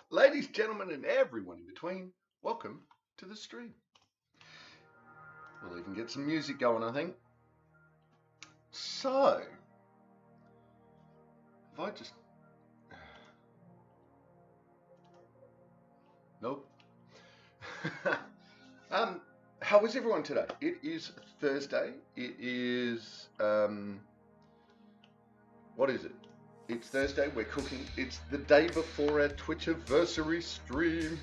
Ladies, gentlemen, and everyone in between, welcome to the stream. We'll even get some music going, I think. So, if I just... Nope. How is everyone today? It is Thursday. It is, what is it? It's Thursday, we're cooking. It's the day before our Twitchiversary stream,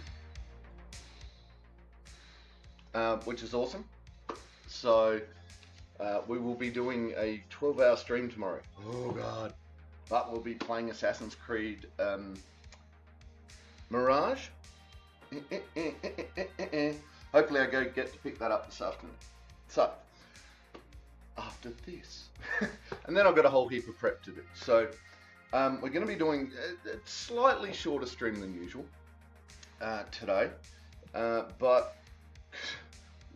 which is awesome. So, we will be doing a 12-hour stream tomorrow. Oh, God. But we'll be playing Assassin's Creed Mirage. Hopefully I get to pick that up this afternoon. So, after this. And then I've got a whole heap of prep to do. So, we're going to be doing a slightly shorter stream than usual today. But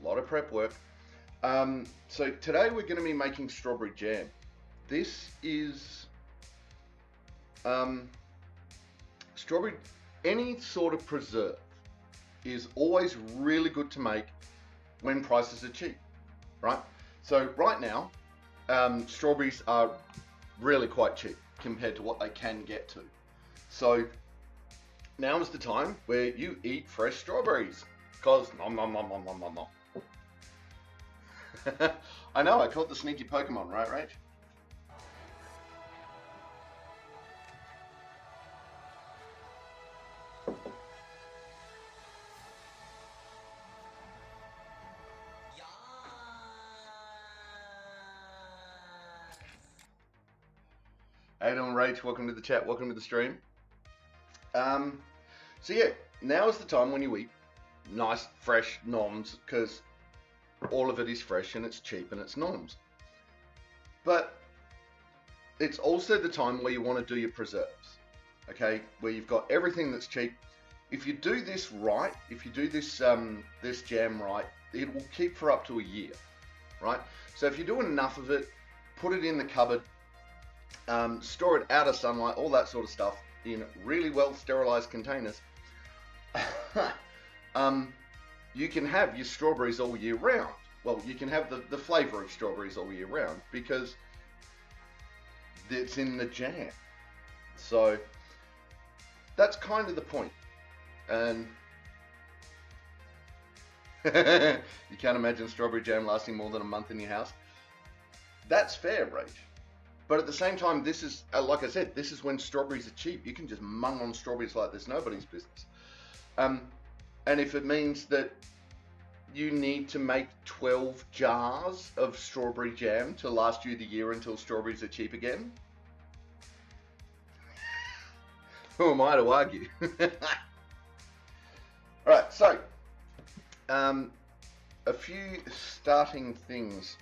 a lot of prep work. So today we're going to be making strawberry jam. This is strawberry, any sort of preserve is always really good to make when prices are cheap, right? So right now, strawberries are really quite cheap compared to what they can get to. So now is the time where you eat fresh strawberries, because nom nom nom nom nom nom nom. I know, I caught the sneaky Pokemon, right, Rach? How you doing, Rach? Welcome to the chat, welcome to the stream. So yeah, now is the time when you eat nice, fresh noms, because all of it is fresh and it's cheap and it's noms. But it's also the time where you want to do your preserves, okay? Where you've got everything that's cheap. If you do this right, if you do this this jam right, it will keep for up to a year, right? So if you do enough of it, put it in the cupboard, store it out of sunlight, all that sort of stuff, in really well sterilized containers. You can have your strawberries all year round. Well, you can have the flavor of strawberries all year round because it's in the jam. So that's kind of the point. And you can't imagine strawberry jam lasting more than a month in your house. That's fair, Rach. But at the same time, this is, like I said, this is when strawberries are cheap. You can just mung on strawberries like there's nobody's business. And if it means that you need to make 12 jars of strawberry jam to last you the year until strawberries are cheap again, who am I to argue? Alright, so, a few starting things.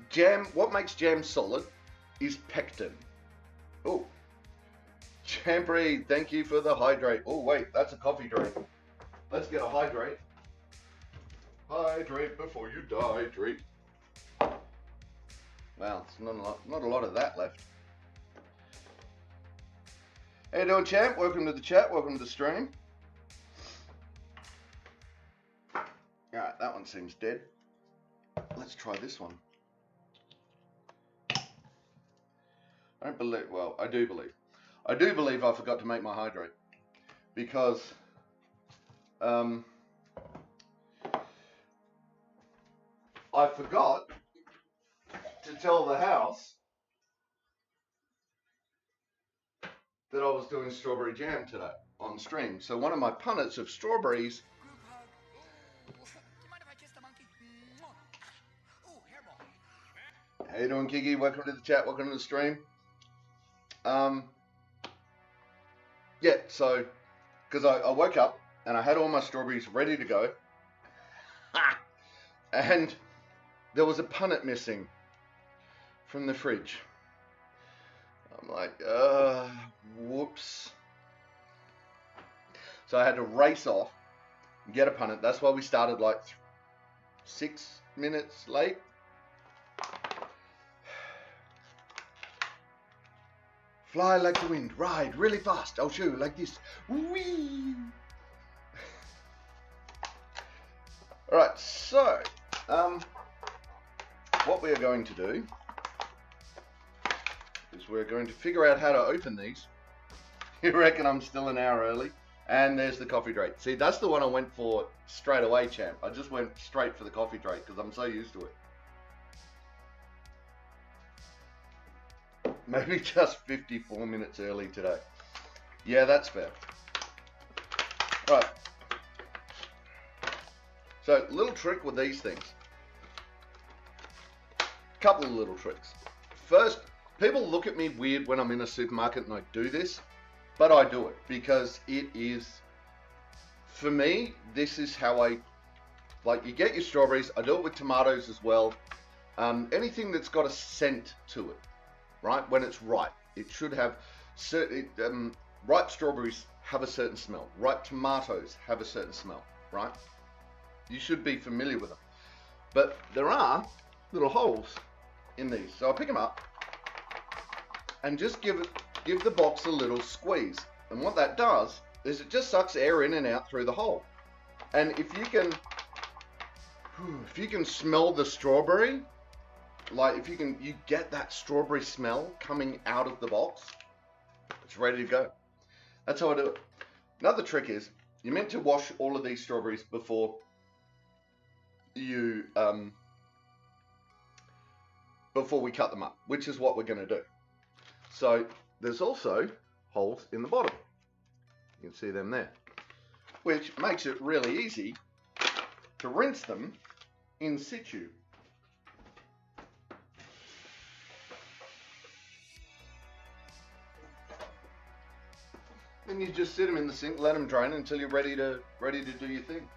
Jam, what makes jam solid is pectin. Oh, Champery, thank you for the hydrate. Oh wait, that's a coffee drink. Let's get a hydrate. Hydrate before you dihydrate. Wow, it's not a lot of that left. How you doing, champ? Welcome to the chat. Welcome to the stream. Alright, that one seems dead. Let's try this one. I don't believe, well, I do believe I forgot to make my hydrate because I forgot to tell the house that I was doing strawberry jam today on stream. So one of my punnets of strawberries. How you doing, Kiki? Welcome to the chat. Welcome to the stream. Yeah, so, because I woke up and I had all my strawberries ready to go, and there was a punnet missing from the fridge. I'm like, whoops. So I had to race off and get a punnet. That's why we started like 6 minutes late. Fly like the wind, ride really fast. I'll show you like this. Whee! Alright, so, what we are going to do is we're going to figure out how to open these. You reckon I'm still an hour early? And there's the coffee drake. See, that's the one I went for straight away, champ. I just went straight for the coffee drake because I'm so used to it. Maybe just 54 minutes early today. Yeah, that's fair. Alright. So, little trick with these things. Couple of little tricks. First, people look at me weird when I'm in a supermarket and I do this, but I do it because it is, for me, this is how I, like, you get your strawberries. I do it with tomatoes as well. Anything that's got a scent to it, right? When it's ripe, it should have certain, ripe strawberries have a certain smell. Ripe tomatoes have a certain smell, right? You should be familiar with them. But there are little holes in these. So I'll pick them up and just give the box a little squeeze. And what that does is it just sucks air in and out through the hole. And if you can smell the strawberry, like you get that strawberry smell coming out of the box, it's ready to go. That's how I do it. Another trick is you're meant to wash all of these strawberries before we cut them up, which is what we're going to do. So there's also holes in the bottom. You can see them there, which makes it really easy to rinse them in situ. And you just sit them in the sink, let them drain until you're ready to do your thing.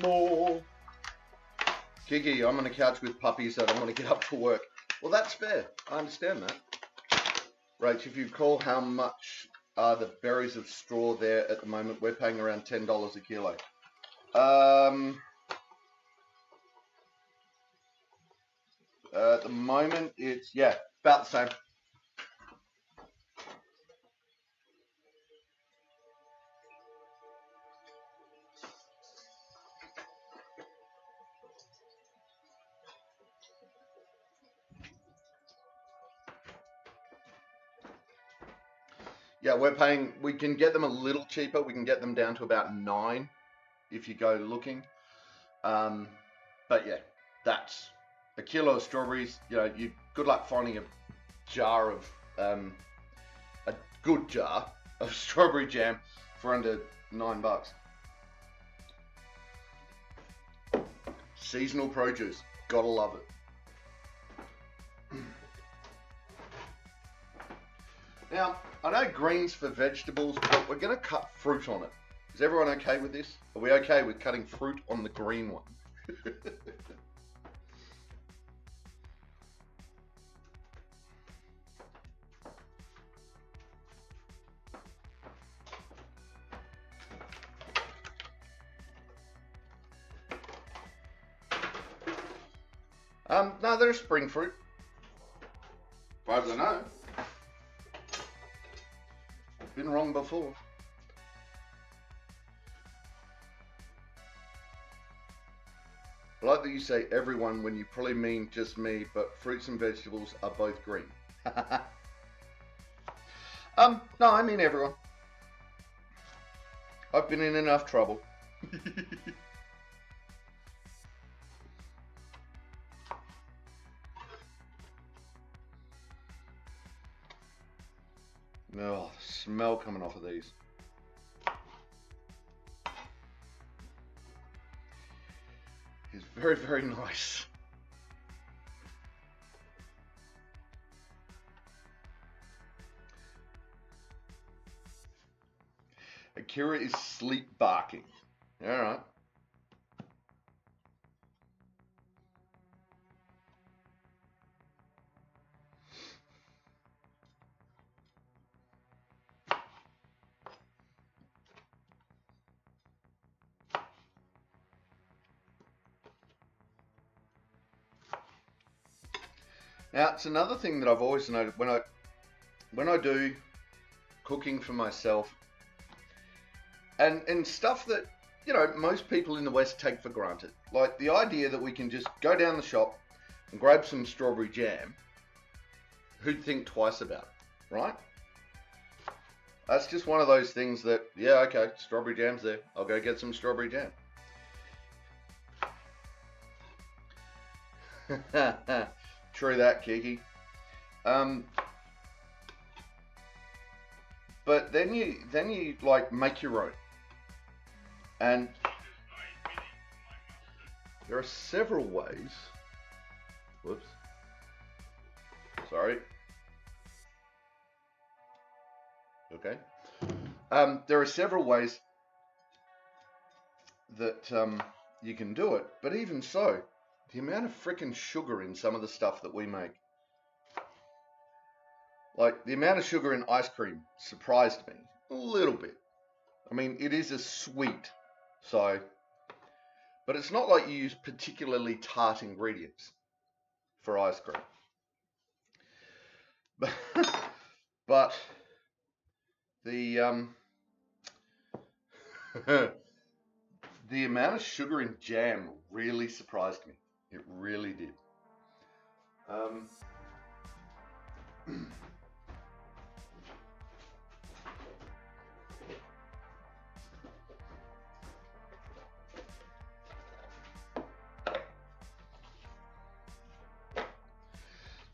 More. Kiki, I'm on a couch with puppies, so I don't want to get up for work. Well, that's fair. I understand that. Rach, if you recall how much are the berries of straw there at the moment, we're paying around $10 a kilo. At the moment, it's, yeah, about the same. Yeah, we can get them a little cheaper. We can get them down to about $9 if you go looking. But yeah, that's a kilo of strawberries. You know, good luck finding a good jar of strawberry jam for under $9. Seasonal produce, gotta love it. Now, I know greens for vegetables, but we're going to cut fruit on it. Is everyone okay with this? Are we okay with cutting fruit on the green one? No, they're spring fruit. As far as I know. Been wrong before. I like that you say everyone when you probably mean just me, but fruits and vegetables are both green. No, I mean everyone. I've been in enough trouble. Oh, the smell coming off of these. It's very, very nice. Akira is sleep barking. All right. Now, it's another thing that I've always noted when I do cooking for myself, and stuff that, you know, most people in the West take for granted. Like the idea that we can just go down the shop and grab some strawberry jam. Who'd think twice about it, right? That's just one of those things that, yeah, okay, strawberry jam's there. I'll go get some strawberry jam. True that, Kiki. But then you like make your own. And there are several ways. Whoops. Sorry. Okay. There are several ways that you can do it, but even so, the amount of frickin' sugar in some of the stuff that we make. Like, the amount of sugar in ice cream surprised me a little bit. I mean, it is a sweet, so, but it's not like you use particularly tart ingredients for ice cream. But the the amount of sugar in jam really surprised me. It really did.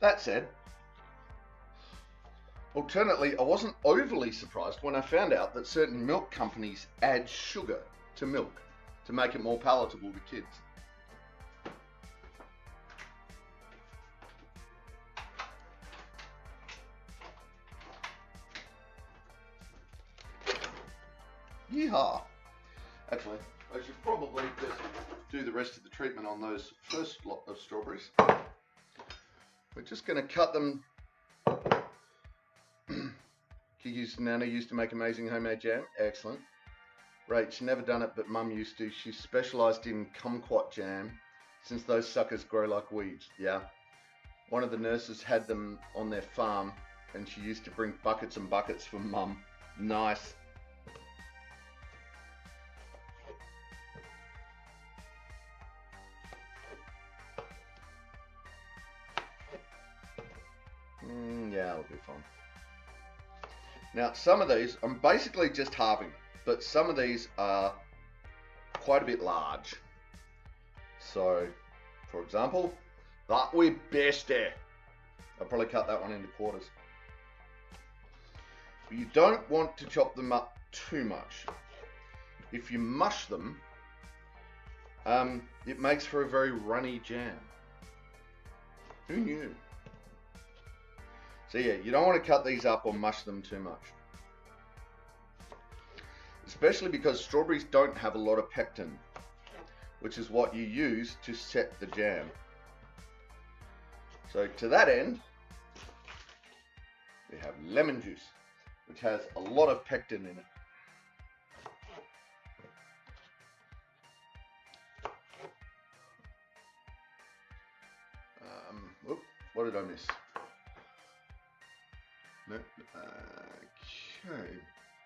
That said, alternately, I wasn't overly surprised when I found out that certain milk companies add sugar to milk to make it more palatable to kids. Yeehaw! Actually, I should probably just do the rest of the treatment on those first lot of strawberries. We're just going to cut them. Kiki's Nana used to make amazing homemade jam. Excellent. Rach, never done it, but Mum used to. She specialised in kumquat jam, since those suckers grow like weeds. Yeah. One of the nurses had them on their farm, and she used to bring buckets and buckets for Mum. Nice. Yeah, it'll be fun. Now, some of these, I'm basically just halving, but some of these are quite a bit large. So, for example, that way best there. I'll probably cut that one into quarters. But you don't want to chop them up too much. If you mush them, it makes for a very runny jam. Who knew? So yeah, you don't want to cut these up or mush them too much. Especially because strawberries don't have a lot of pectin, which is what you use to set the jam. So to that end, we have lemon juice, which has a lot of pectin in it. Whoop, what did I miss? No, okay.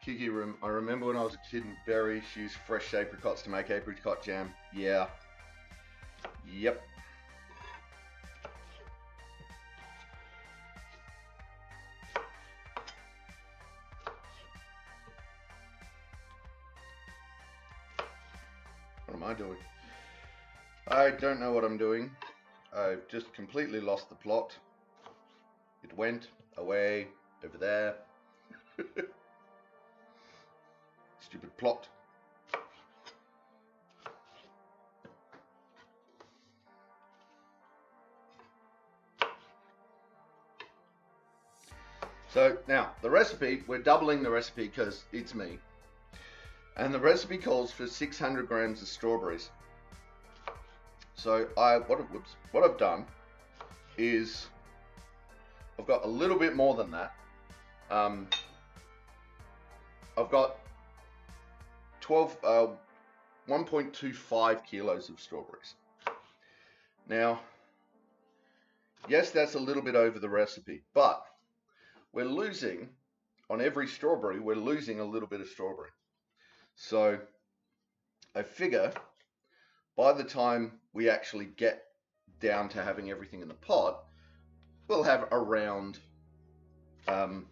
Kiki, I remember when I was a kid in Berry, she used fresh apricots to make apricot jam. Yeah. Yep. What am I doing? I don't know what I'm doing. I've just completely lost the plot. It went away over there. Stupid plot. So now the recipe, we're doubling the recipe because it's me. And the recipe calls for 600 grams of strawberries. So what I've done is I've got a little bit more than that. I've got 1.25 kilos of strawberries. Now, Yes, that's a little bit over the recipe, but we're losing on every strawberry, we're losing a little bit of strawberry. So I figure by the time we actually get down to having everything in the pot, we'll have around the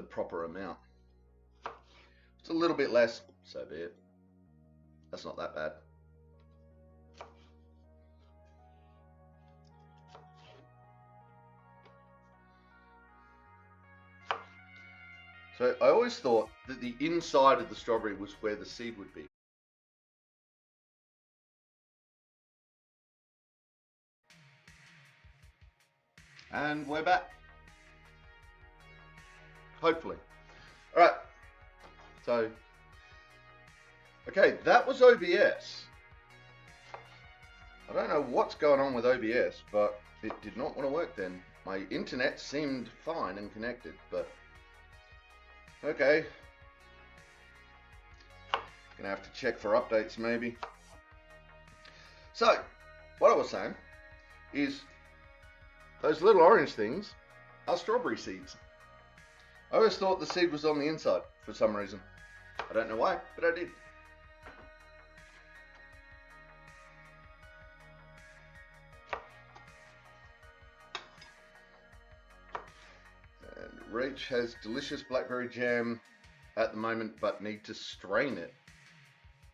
proper amount. It's a little bit less, so be it. That's not that bad. So I always thought that the inside of the strawberry was where the seed would be. And we're back. Hopefully. All right. So, okay, that was OBS. I don't know what's going on with OBS, but it did not want to work then. My internet seemed fine and connected, but okay. Gonna have to check for updates maybe. So, what I was saying is those little orange things are strawberry seeds. I always thought the seed was on the inside for some reason. I don't know why, but I did. And Rach has delicious blackberry jam at the moment, but need to strain it.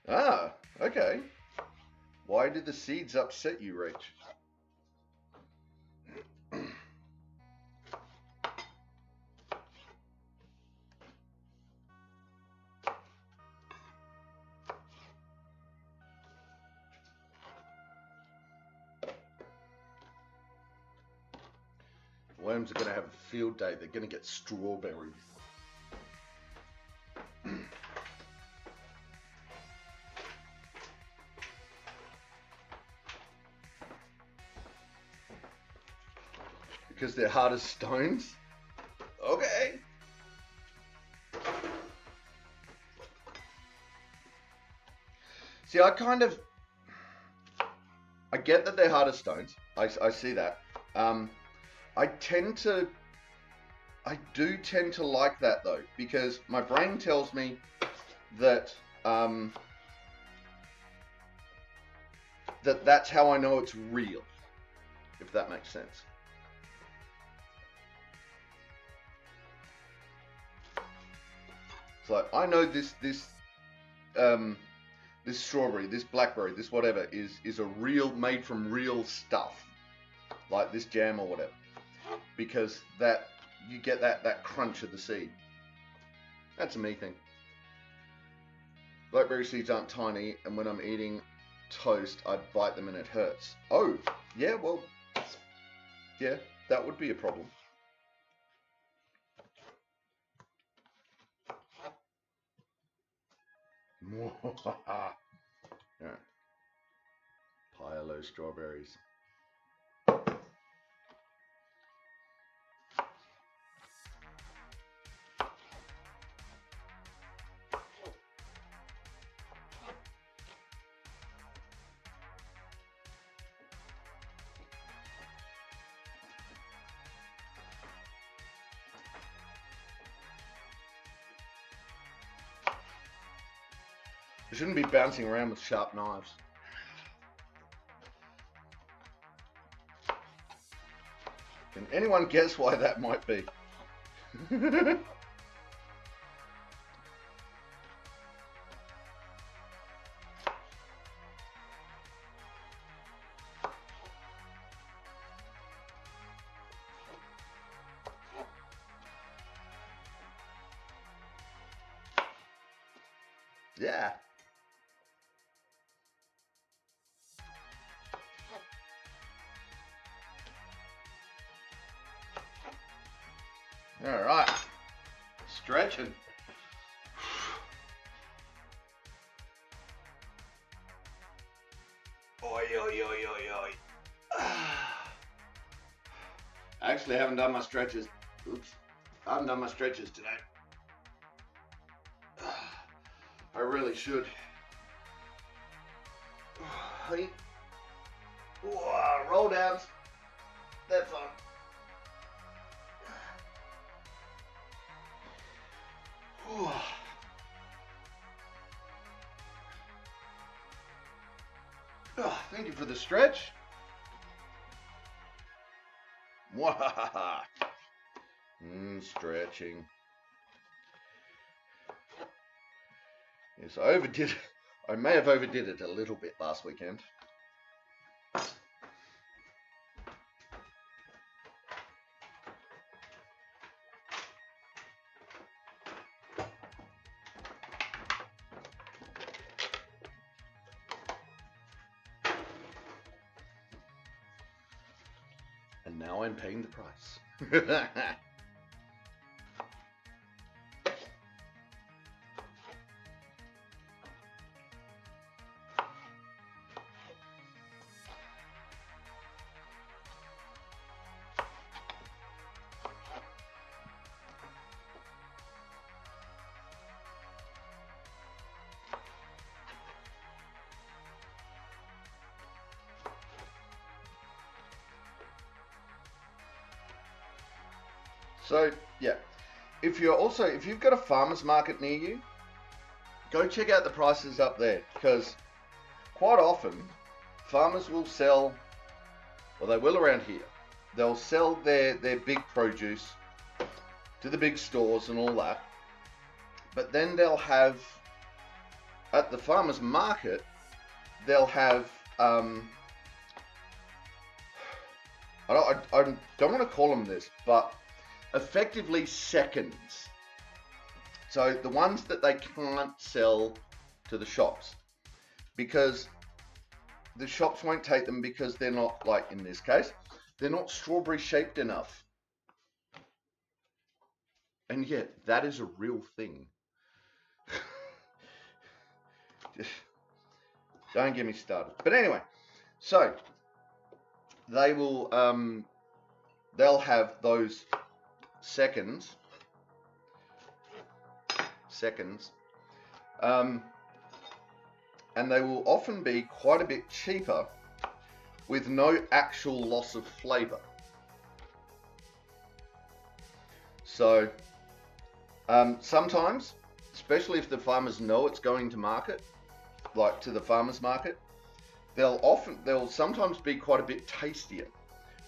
Ah, okay. Why did the seeds upset you, Rach? Worms are going to have a field day. They're going to get strawberries. Because they're hard as stones? Okay. See, I get that they're hard as stones. I see that. I do tend to like that though, because my brain tells me that that's how I know it's real, if that makes sense. It's like I know this strawberry, this blackberry, this whatever is a real, made from real stuff, like this jam or whatever. Because that you get that crunch of the seed. That's a me thing. Blackberry seeds aren't tiny, and when I'm eating toast, I bite them and it hurts. Oh, yeah, well, yeah, that would be a problem. Yeah. Pile those strawberries. You shouldn't be bouncing around with sharp knives. Can anyone guess why that might be? Yeah. All right. Stretching. Oi, oi, oi, oi, oi. I actually haven't done my stretches. Oops. I haven't done my stretches today. I really should. Whoa, roll downs. They're fun. Whew. Oh, thank you for the stretch. Wahaha. Stretching. Yes, I overdid it. I may have overdid it a little bit last weekend. And now I'm paying the price. So yeah, if you've got a farmer's market near you, go check out the prices up there, because quite often farmers will sell, or they will around here, they'll sell their big produce to the big stores and all that, but then they'll have, at the farmer's market, they'll have I don't want to call them this, but effectively seconds. So the ones that they can't sell to the shops, because the shops won't take them because they're not, like in this case, they're not strawberry shaped enough. And yet that is a real thing. Just don't get me started. But anyway, so they will they'll have those seconds, and they will often be quite a bit cheaper with no actual loss of flavor. So sometimes, especially if the farmers know it's going to market, like to the farmers market, they'll sometimes be quite a bit tastier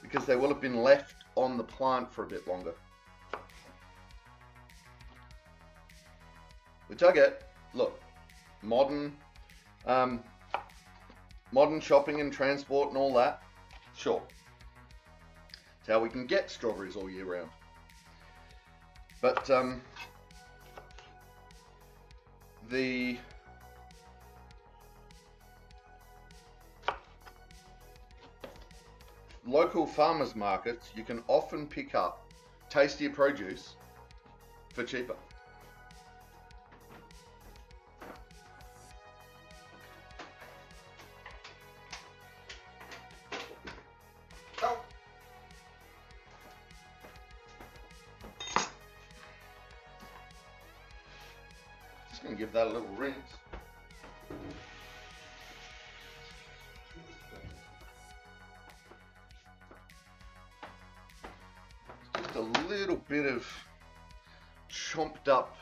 because they will have been left on the plant for a bit longer. Which I get. Look, modern shopping and transport and all that, sure. It's how we can get strawberries all year round. But the local farmers markets, you can often pick up tastier produce for cheaper. Just going to give that a little rinse. Just a little bit of chomped up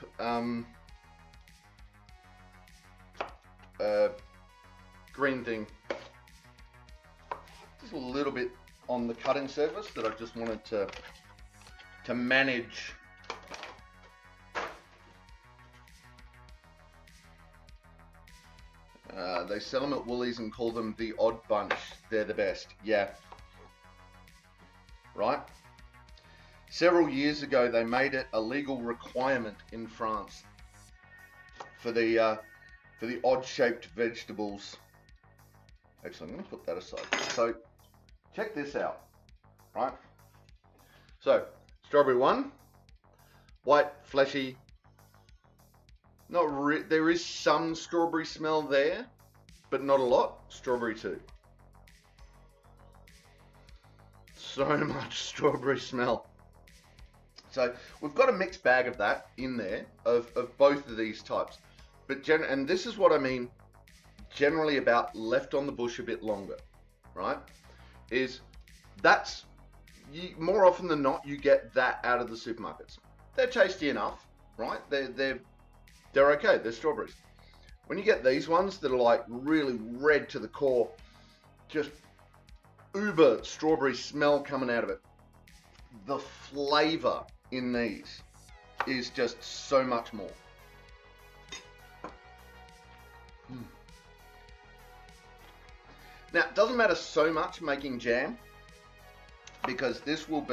green thing, just a little bit on the cutting surface that I just wanted to manage. They sell them at Woolies and call them the odd bunch. They're the best. Yeah. Right? Several years ago, they made it a legal requirement in France for the odd-shaped vegetables. Actually, I'm going to put that aside. So, check this out. Right? So, strawberry 1, white, fleshy. There is some strawberry smell there, but not a lot. Strawberry 2. So much strawberry smell. So we've got a mixed bag of that in there, of both of these types. But and this is what I mean generally about left on the bush a bit longer, right? is that's more often than not you get that out of the supermarkets. They're tasty enough, right? They're okay. They're strawberries. When you get these ones that are like really red to the core, just uber strawberry smell coming out of it, the flavor in these is just so much more. Now, it doesn't matter so much making jam, because this will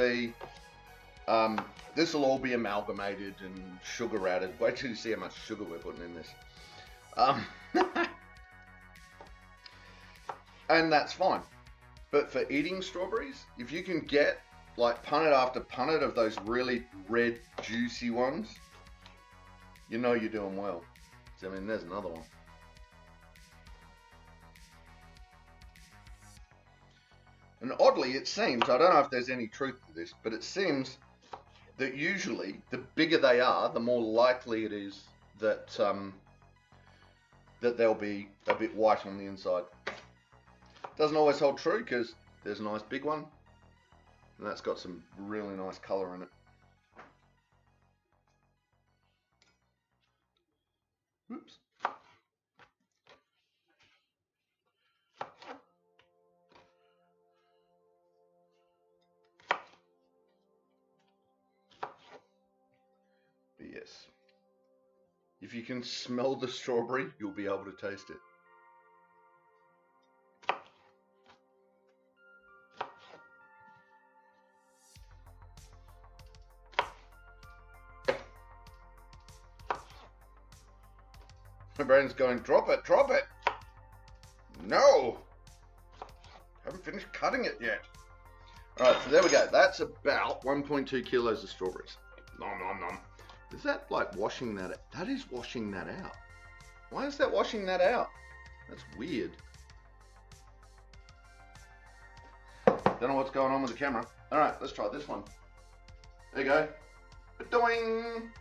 all be amalgamated and sugar added. Wait till you see how much sugar we're putting in this. And that's fine. But for eating strawberries, if you can get like punnet after punnet of those really red, juicy ones, you know you're doing well. So, I mean, there's another one. And oddly, it seems, I don't know if there's any truth to this, but it seems that usually the bigger they are, the more likely it is that that they'll be a bit white on the inside. Doesn't always hold true, because there's a nice big one, and that's got some really nice colour in it. Oops. But yes, if you can smell the strawberry, you'll be able to taste it. My brain's going, drop it, drop it. No, haven't finished cutting it yet. All right, so there we go. That's about 1.2 kilos of strawberries. Nom, nom, nom. Is that like washing that out? That is washing that out. Why is that washing that out? That's weird. Don't know what's going on with the camera. All right, let's try this one. There you go. Doing.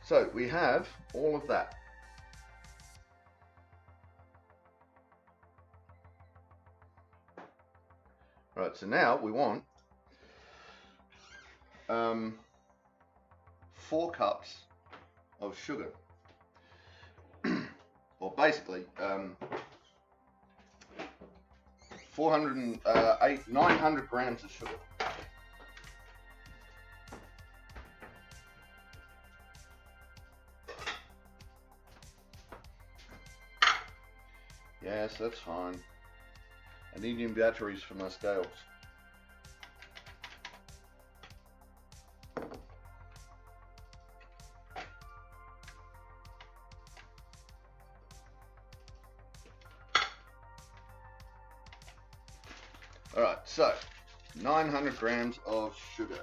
So we have all of that. Right, so now we want 4 cups of sugar. Or basically 900 grams of sugar. Yes, that's fine. I need new batteries for my scales. Alright, so 900 grams of sugar.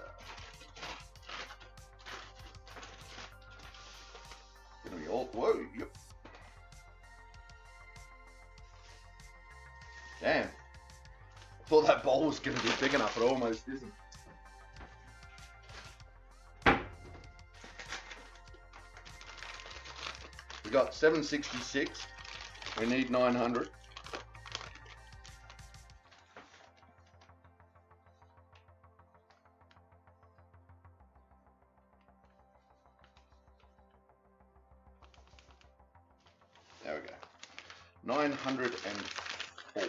Gonna be all, whoa, yep. Damn. I thought that bowl was going to be big enough, it almost isn't. We got 766. We need 900. There we go. 904.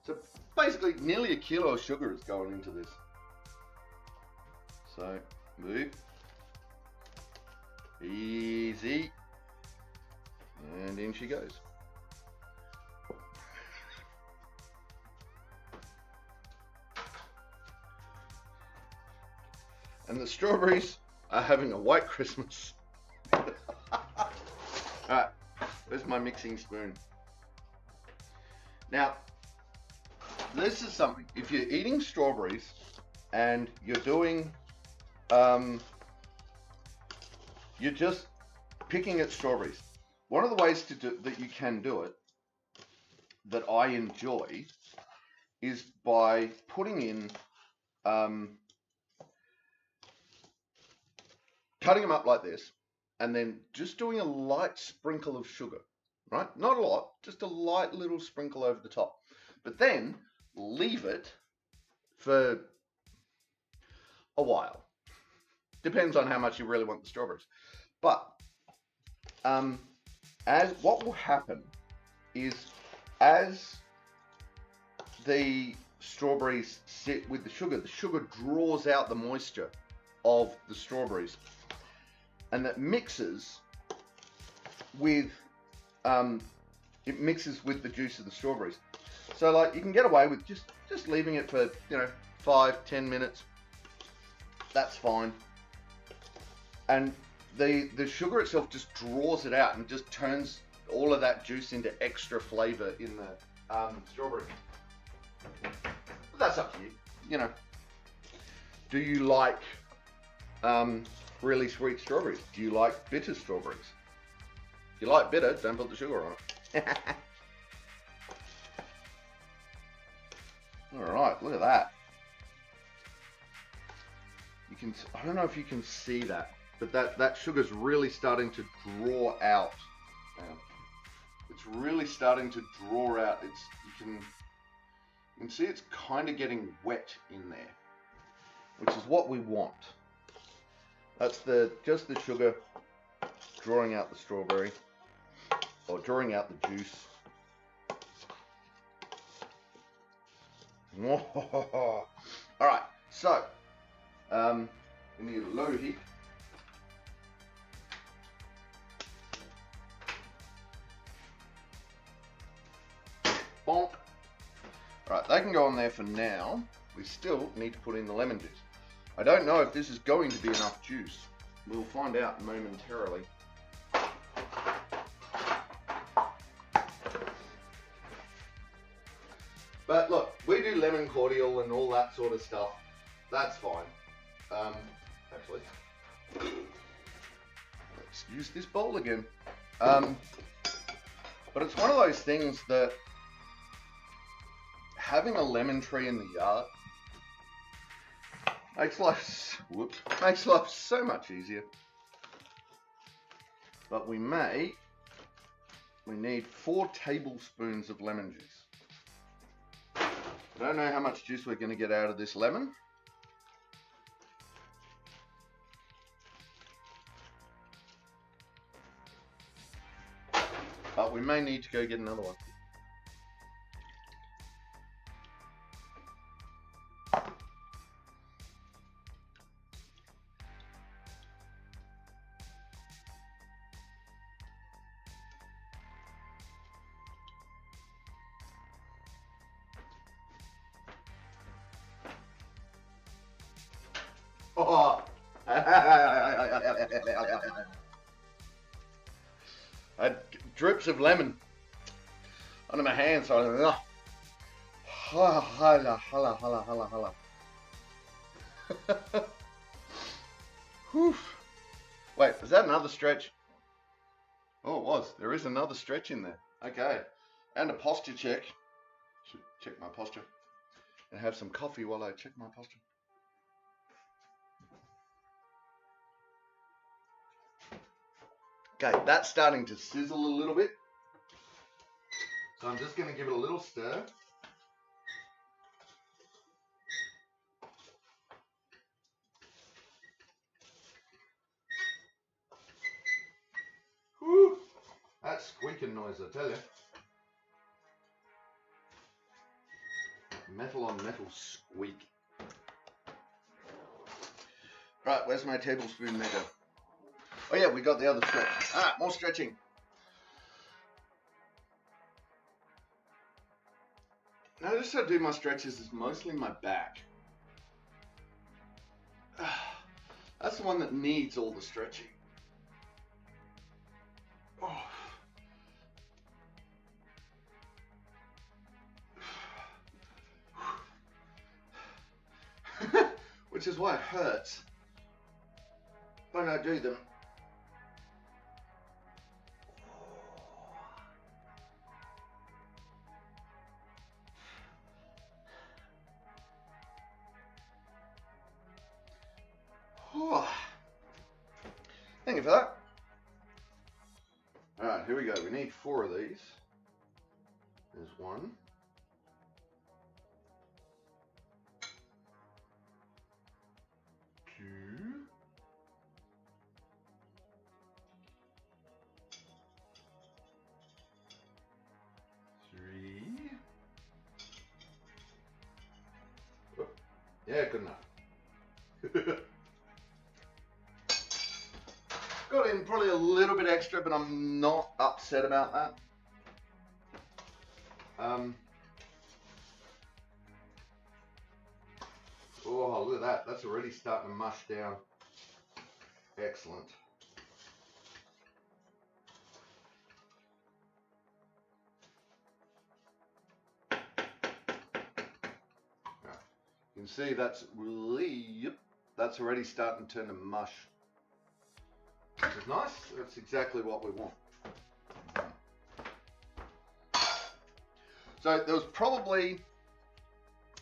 So basically nearly a kilo of sugar is going into this. So move. Easy. And in she goes. And the strawberries are having a white Christmas. Alright, where's my mixing spoon? Now, this is something, if you're eating strawberries and you're doing, you're just picking at strawberries. One of the ways to do that you can do it, that I enjoy, is by putting in, cutting them up like this, and then just doing a light sprinkle of sugar, right? Not a lot, just a light little sprinkle over the top. But then leave it for a while. Depends on how much you really want the strawberries. But as what will happen is, as the strawberries sit with the sugar draws out the moisture of the strawberries, and that mixes with it mixes with the juice of the strawberries. So like you can get away with just leaving it for 5-10 minutes. That's fine. And the sugar itself just draws it out and just turns all of that juice into extra flavor in the strawberry. But that's up to you. Do you like really sweet strawberries? Do you like bitter strawberries? If you like bitter, don't put the sugar on it. All right, look at that. I don't know if you can see that, but that sugar's really starting to draw out. It's really starting to draw out. You can see it's kind of getting wet in there, which is what we want. That's just the sugar drawing out the strawberry, or drawing out the juice. All right, so we need a low heat. Bonk. Right, they can go on there for now. We still need to put in the lemon juice. I don't know if this is going to be enough juice. We'll find out momentarily. But look, we do lemon cordial and all that sort of stuff. That's fine. Actually, let's use this bowl again. But it's one of those things that having a lemon tree in the yard makes life so much easier. But we need 4 tablespoons of lemon juice. I don't know how much juice we're going to get out of this lemon. But we may need to go get another one. Oh. Drips of lemon under my hands. So Wait, is that another stretch? Oh, it was. There is another stretch in there. Okay. And a posture check. Should check my posture. And have some coffee while I check my posture. Okay, that's starting to sizzle a little bit. So I'm just going to give it a little stir. Whew, that squeaking noise, I tell you. Metal on metal squeak. Right, where's my tablespoon measure? Oh yeah, we got the other stretch. Ah, more stretching. Notice I do my stretches is mostly my back. That's the one that needs all the stretching. Oh. Which is why it hurts when I do them. Thank you for that. here we go. We need 4 of these. There's 1. 2. 3. Oh, yeah, good enough. Got in probably a little bit extra, but I'm not upset about that. Oh, look at that. That's already starting to mush down. Excellent. You can see that's already starting to turn to mush. Which is nice. That's exactly what we want. So there was probably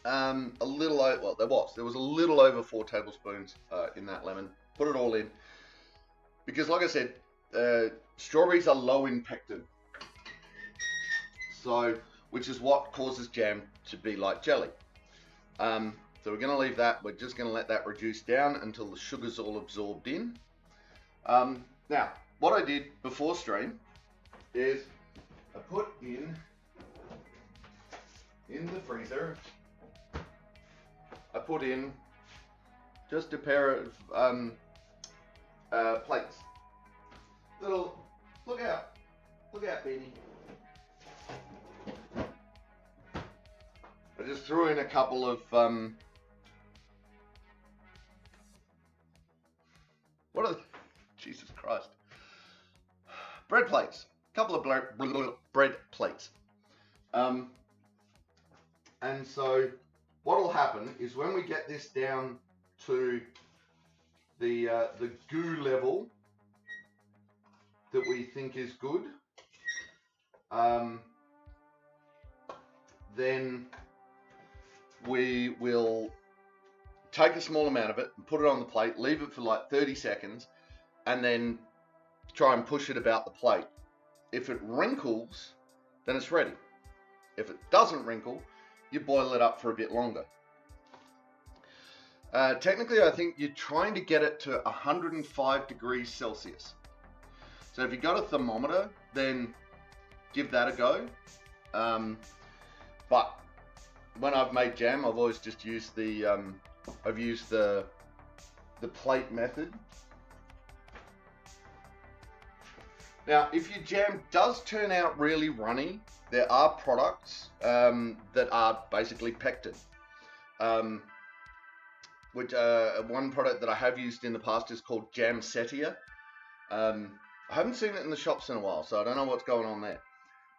a little over, well, there was a little over 4 tablespoons in that lemon. Put it all in. Because like I said, strawberries are low in pectin. So, which is what causes jam to be like jelly. So we're going to leave that. We're just going to let that reduce down until the sugar's all absorbed in. Now, what I did before stream is I put in the freezer, I put in just a pair of plates. Look out, Benny. I just threw in a couple of what are the, Jesus Christ, bread plates. A couple of bread plates. And so what will happen is when we get this down to the goo level that we think is good, then we will take a small amount of it and put it on the plate, leave it for like 30 seconds, and then try and push it about the plate. If it wrinkles, then it's ready. If it doesn't wrinkle, you boil it up for a bit longer. Technically, I think you're trying to get it to 105 degrees Celsius. So if you've got a thermometer, then give that a go. But when I've made jam, I've always just used the plate method. Now, if your jam does turn out really runny, there are products that are basically pectin. Which one product that I have used in the past is called Jam Setia. I haven't seen it in the shops in a while, so I don't know what's going on there.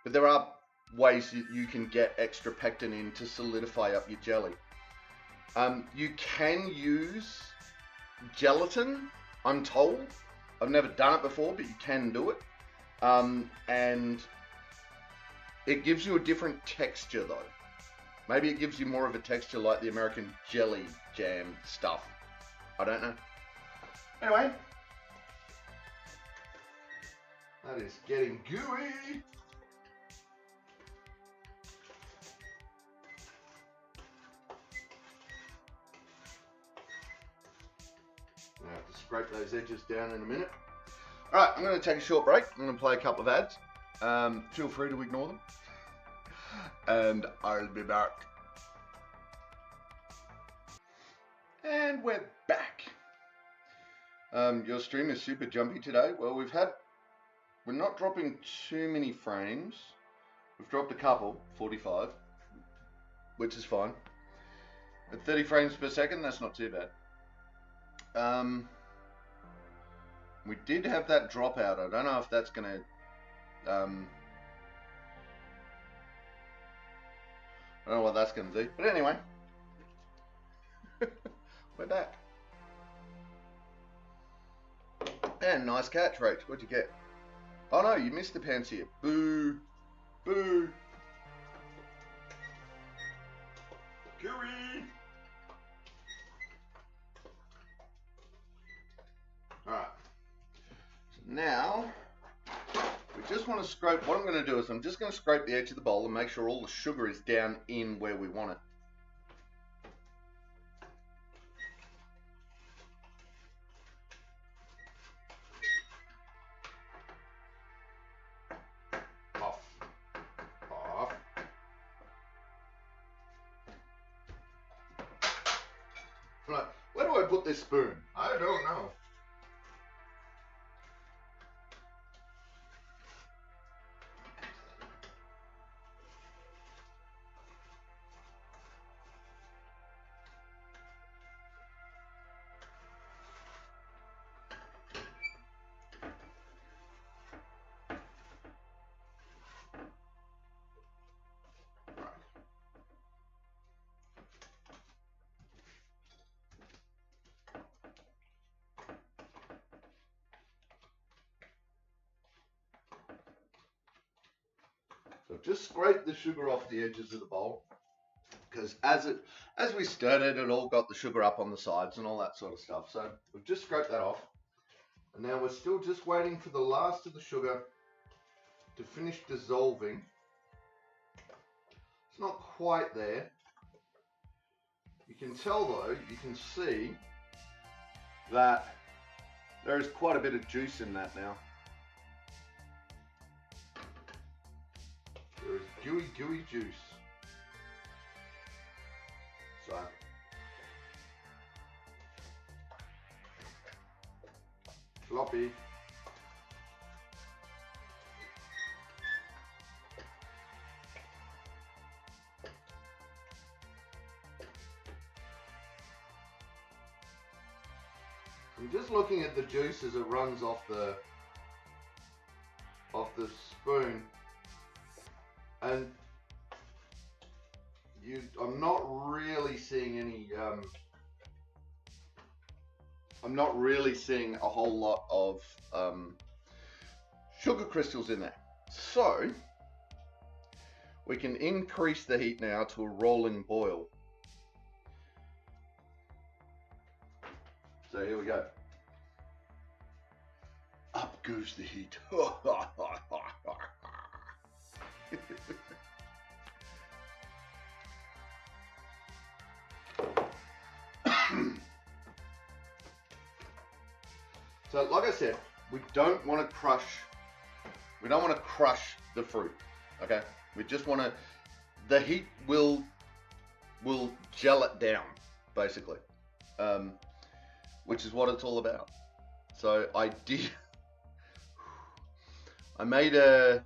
But there are ways that you can get extra pectin in to solidify up your jelly. You can use gelatin, I'm told. I've never done it before, but you can do it. And it gives you a different texture though. Maybe it gives you more of a texture like the American jelly jam stuff. I don't know. Anyway, that is getting gooey. I have to scrape those edges down in a minute. Alright, I'm going to take a short break. I'm going to play a couple of ads. Feel free to ignore them. And I'll be back. And we're back. Your stream is super jumpy today. Well, we're not dropping too many frames. We've dropped a couple, 45, which is fine. At 30 frames per second, that's not too bad. We did have that dropout. I don't know if that's going to... I don't know what that's going to do. But anyway. We're back. And nice catch, Rach. What'd you get? Oh no, you missed the pansier. Boo. Boo. Gooey. Alright. So now, we just just want to scrape, what I'm going to do is I'm just going to scrape the edge of the bowl and make sure all the sugar is down in where we want it. Off. Right, where do I put this spoon? I don't know. So just scrape the sugar off the edges of the bowl, because as we stirred it, it all got the sugar up on the sides and all that sort of stuff. So we've just scraped that off, and now we're still just waiting for the last of the sugar to finish dissolving. It's not quite there. You can tell though, you can see that there is quite a bit of juice in that now. There is gooey juice. So floppy. I'm just looking at the juice as it runs off the spoon, and I'm not really seeing any. I'm not really seeing a whole lot of sugar crystals in there. So we can increase the heat now to a rolling boil. So here we go. Up goes the heat. So like I said, we don't want to crush the fruit, okay? We just want to, the heat will gel it down, basically, which is what it's all about. So I made an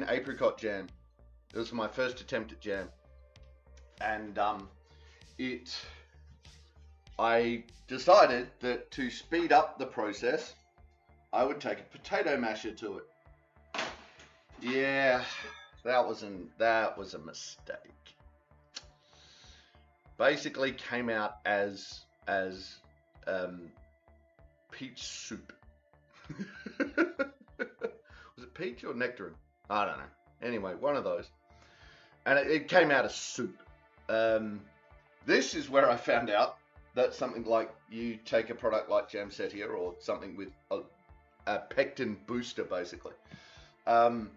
apricot jam. It was my first attempt at jam, and I decided that to speed up the process, I would take a potato masher to it. Yeah, that was a mistake. Basically came out as peach soup. Was it peach or nectarine? I don't know. Anyway, one of those. And it came out as soup. This is where I found out that something like, you take a product like Jam Setia or something with a pectin booster, basically, and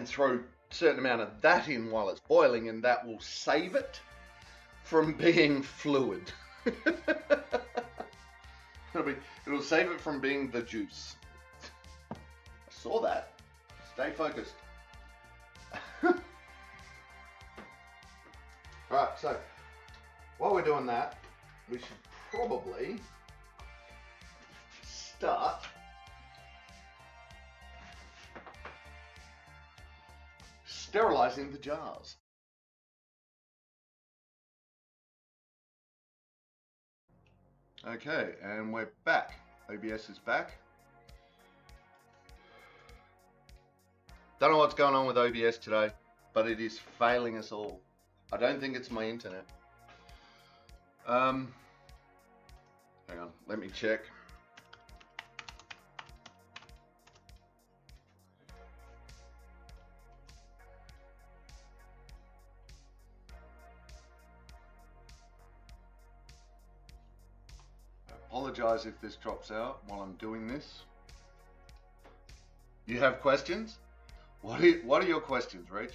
throw a certain amount of that in while it's boiling, and that will save it from being fluid. It'll save it from being the juice. I saw that. Stay focused. Alright, so while we're doing that, we should probably start sterilizing the jars. Okay, and we're back. OBS is back. Don't know what's going on with OBS today, but it is failing us all. I don't think it's my internet. Hang on, let me check. I apologize if this drops out while I'm doing this. You have questions? What are your questions, Rach?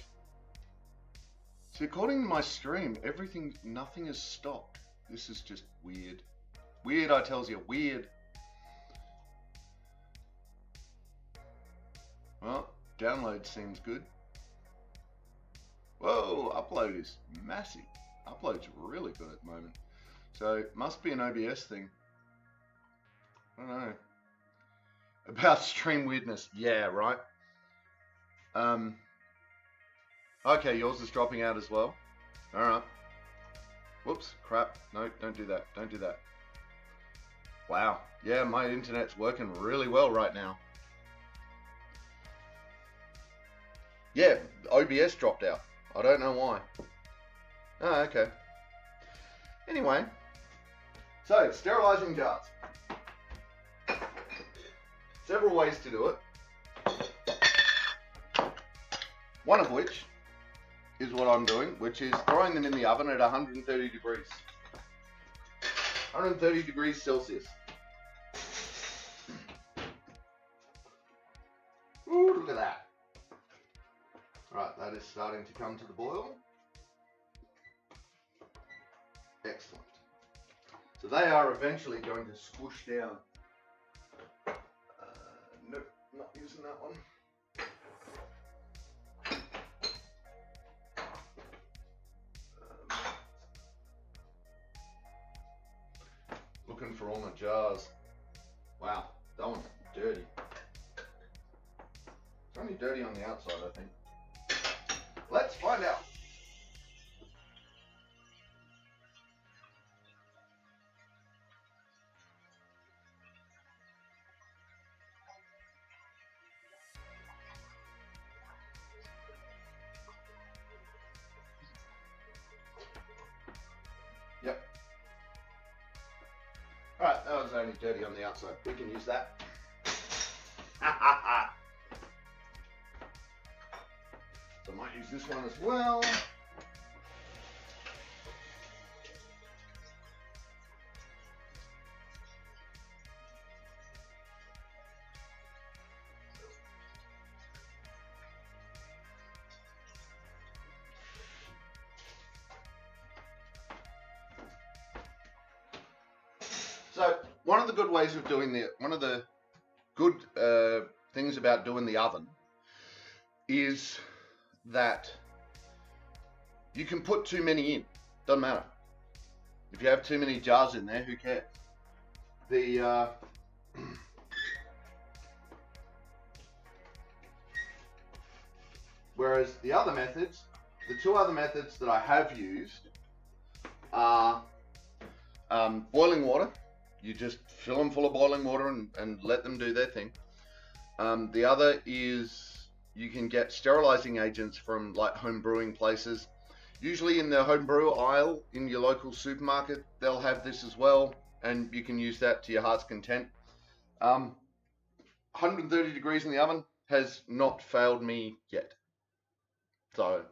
So according to my stream, nothing is stopped. This is just weird. Weird, I tells you, weird. Well, download seems good. Whoa, upload is massive. Upload's really good at the moment. So it must be an OBS thing. I don't know. About stream weirdness. Yeah, right. Okay, yours is dropping out as well. Alright. Whoops, crap. No, don't do that. Don't do that. Wow. Yeah, my internet's working really well right now. Yeah, OBS dropped out. I don't know why. Oh, okay. Anyway. So, sterilizing jars. Several ways to do it. One of which is what I'm doing, which is throwing them in the oven at 130 degrees. 130 degrees Celsius. Ooh, look at that. Right, that is starting to come to the boil. Excellent. So they are eventually going to squish down. Nope, not using that one. Looking for all my jars. Wow, that one's dirty. It's only dirty on the outside, I think. Let's find out. Yep. Alright, that was only dirty on the outside. We can use that. So I might use this one as well. So one of the good ways of doing one of the good things about doing the oven is that you can put too many in. Doesn't matter. If you have too many jars in there, who cares? The whereas the other methods, the two other methods that I have used are boiling water. You just fill them full of boiling water and let them do their thing. The other is you can get sterilizing agents from like home brewing places. Usually in the home brew aisle in your local supermarket, they'll have this as well, and you can use that to your heart's content. 130 degrees in the oven has not failed me yet. So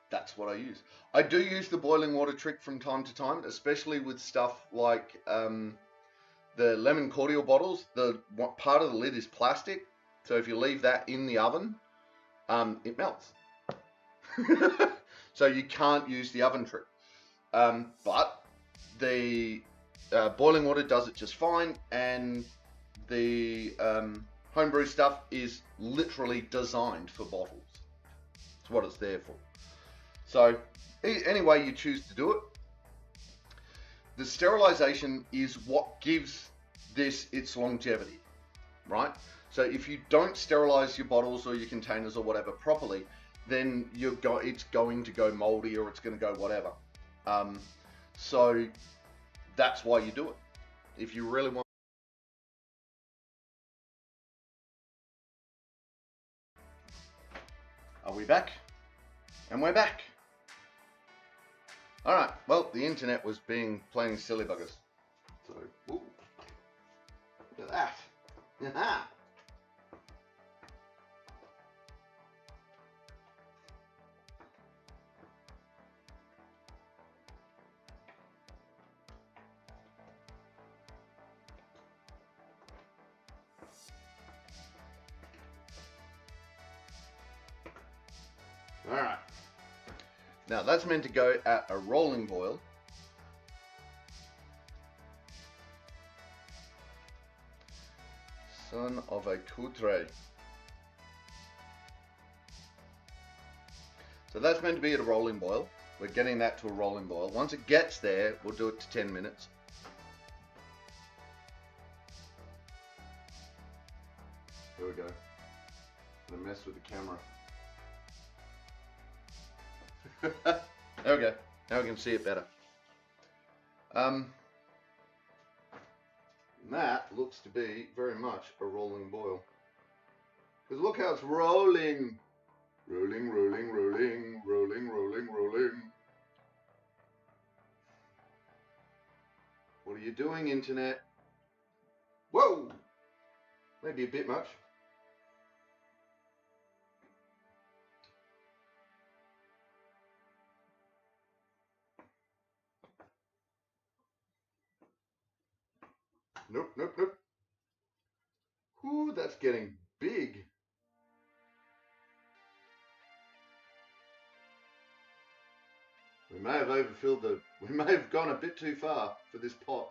that's what I use. I do use the boiling water trick from time to time, especially with stuff like the lemon cordial bottles. Part of the lid is plastic, so if you leave that in the oven, it melts. So you can't use the oven trick. But the boiling water does it just fine, and the homebrew stuff is literally designed for bottles. It's what it's there for. So any way you choose to do it, the sterilization is what gives this its longevity, right? So if you don't sterilize your bottles or your containers or whatever properly, then it's going to go moldy or it's going to go whatever. So that's why you do it. If you really want. Are we back? And we're back. All right. Well, the internet was playing silly buggers. So, ooh, look at that. Yeah. Alright. Now that's meant to go at a rolling boil. Son of a coutre. So that's meant to be at a rolling boil. We're getting that to a rolling boil. Once it gets there, we'll do it to 10 minutes. Here we go. I'm gonna mess with the camera. There we go. Now we can see it better. That looks to be very much a rolling boil. Because look how it's rolling. Rolling, rolling, rolling, rolling, rolling, rolling. What are you doing, internet? Whoa! Maybe a bit much. Nope, nope, nope. Ooh, that's getting big. We may have overfilled we may have gone a bit too far for this pot.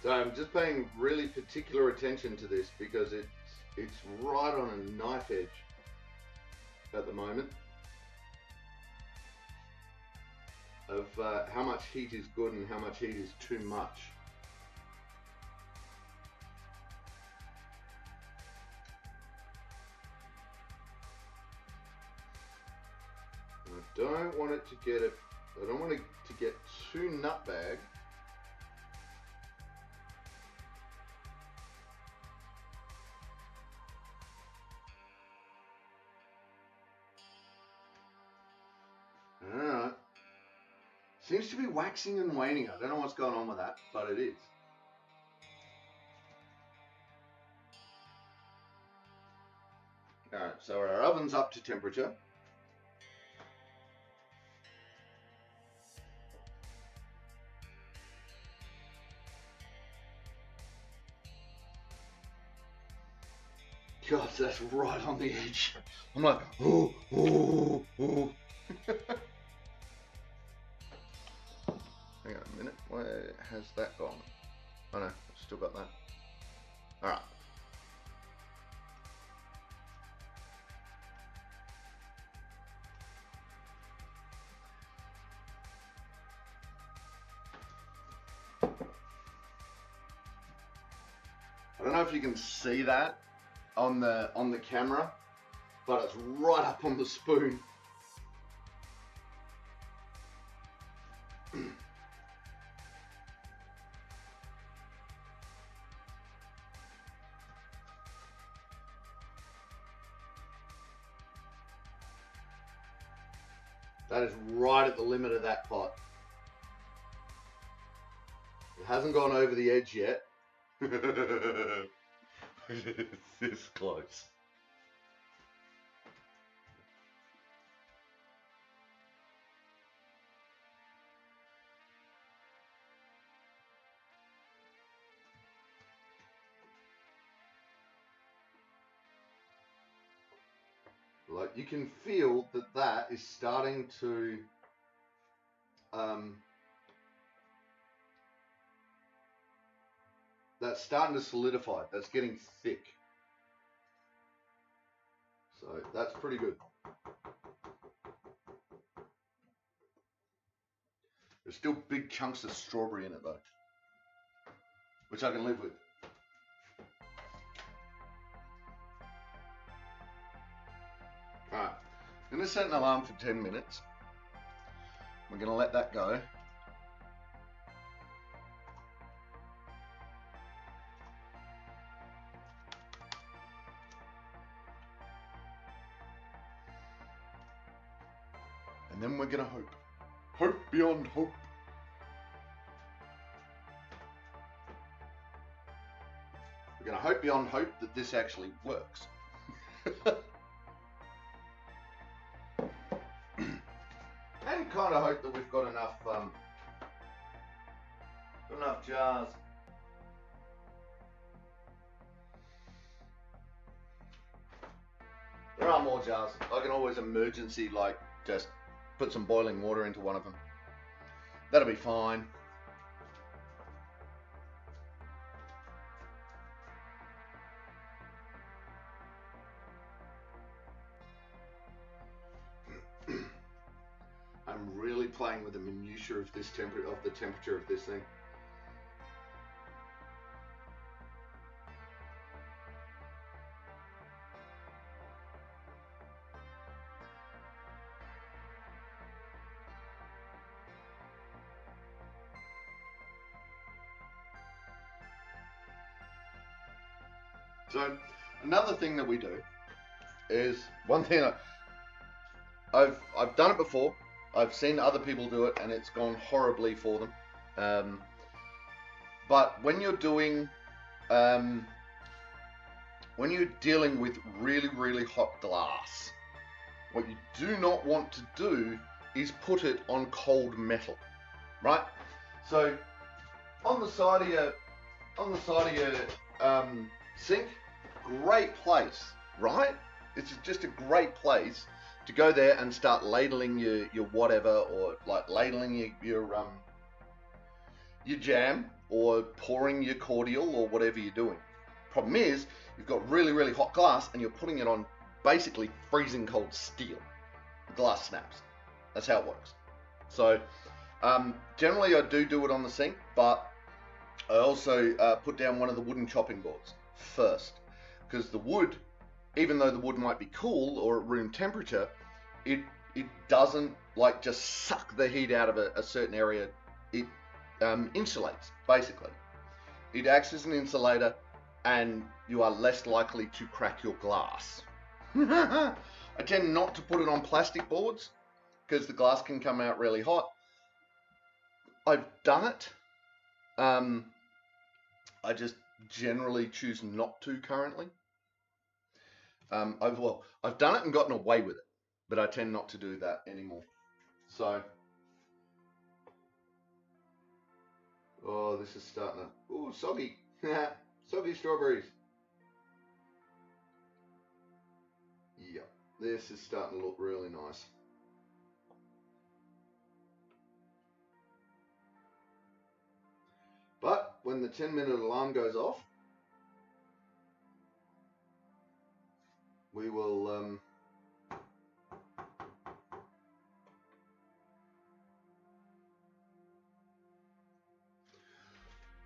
So I'm just paying really particular attention to this because it's right on a knife edge at the moment of how much heat is good and how much heat is too much. And I don't want it to get I don't want it to get too nutbag. Alright. Seems to be waxing and waning. I don't know what's going on with that, but it is. Alright, so our oven's up to temperature. God, that's right on the edge. I'm like, oh, oh, oh. Hang on a minute, where has that gone? Oh no, I've still got that. Alright. I don't know if you can see that on the camera, but it's right up on the spoon. That is right at the limit of that pot. It hasn't gone over the edge yet. It's this close. Like you can feel that is starting to that's starting to solidify. That's getting thick. So that's pretty good. There's still big chunks of strawberry in it though, which I can live with. Alright, I'm going to set an alarm for 10 minutes. We're going to let that go. we're gonna hope. Hope beyond hope. We're gonna hope beyond hope that this actually works. And kind of hope that we've got enough jars. There are more jars. I can always emergency, like, just put some boiling water into one of them. That'll be fine. I'm really playing with the minutiae of this temperature of this thing. So another thing that we do is one thing I've done it before. I've seen other people do it, and it's gone horribly for them. But when you're doing, when you're dealing with really, really hot glass, what you do not want to do is put it on cold metal, right? So on the side of your sink, great place, right? It's just a great place to go there and start ladling your whatever, or like ladling your jam, or pouring your cordial, or whatever you're doing. Problem is, you've got really, really hot glass and you're putting it on basically freezing cold steel. The glass snaps. That's how it works. So generally I do it on the sink, but I also put down one of the wooden chopping boards first, because the wood, even though the wood might be cool or at room temperature, it doesn't like just suck the heat out of a certain area. It insulates, basically. It acts as an insulator, and you are less likely to crack your glass. I tend not to put it on plastic boards because the glass can come out really hot. I've done it. I just generally choose not to currently. I've done it and gotten away with it, but I tend not to do that anymore. So, oh, this is starting to, ooh, soggy, soggy strawberries. Yep, this is starting to look really nice. But when the 10-minute alarm goes off, we will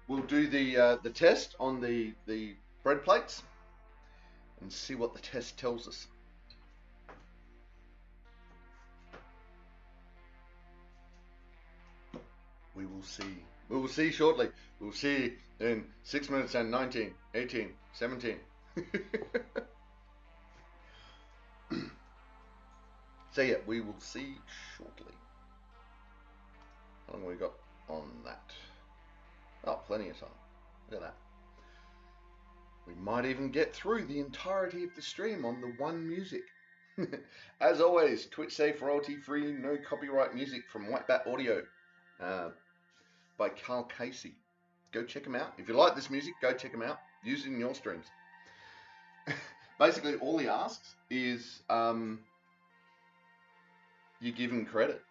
we'll do the test on the bread plates and see what the test tells us. We will see. We will see shortly. We'll see in 6 minutes and 19, 18, 17. So yeah, we will see shortly. How long have we got on that? Oh, plenty of time. Look at that. We might even get through the entirety of the stream on the one music. As always, Twitch safe, royalty free, no copyright music from White Bat Audio by Carl Casey. Go check him out. If you like this music, go check him out. Use it in your streams. Basically, all he asks is you give him credit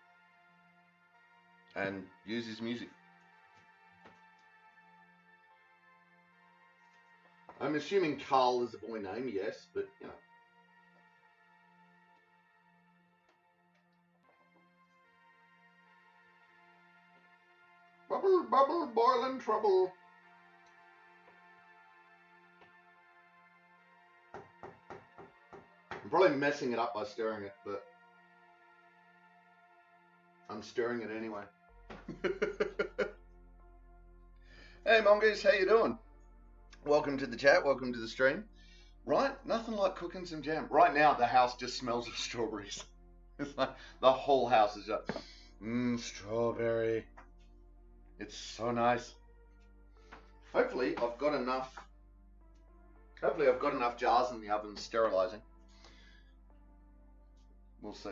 and use his music. I'm assuming Carl is a boy name, yes, but you know. Bubble, bubble, boiling trouble. I'm probably messing it up by stirring it, but I'm stirring it anyway. Hey Mongoose, how you doing? Welcome to the chat, welcome to the stream. Right, nothing like cooking some jam. Right now the house just smells of strawberries. It's like the whole house is just, strawberry. It's so nice. Hopefully I've got enough jars in the oven sterilizing. We'll see.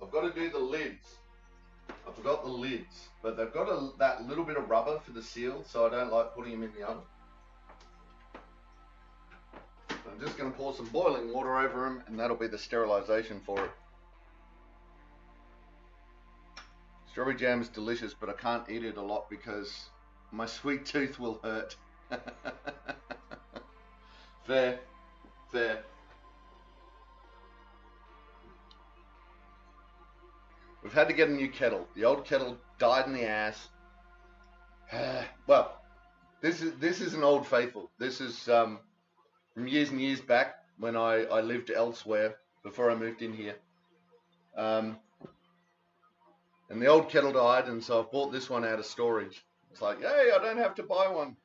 I've got to do the lids. I forgot the lids, but they've got that little bit of rubber for the seal, so I don't like putting them in the oven. I'm just going to pour some boiling water over them, and that'll be the sterilization for it. Strawberry jam is delicious, but I can't eat it a lot because my sweet tooth will hurt. Fair. We've had to get a new kettle. The old kettle died in the ass. Well, this is an old faithful. This is from years and years back when I lived elsewhere before I moved in here. And the old kettle died, and so I bought this one out of storage. It's like, hey, I don't have to buy one.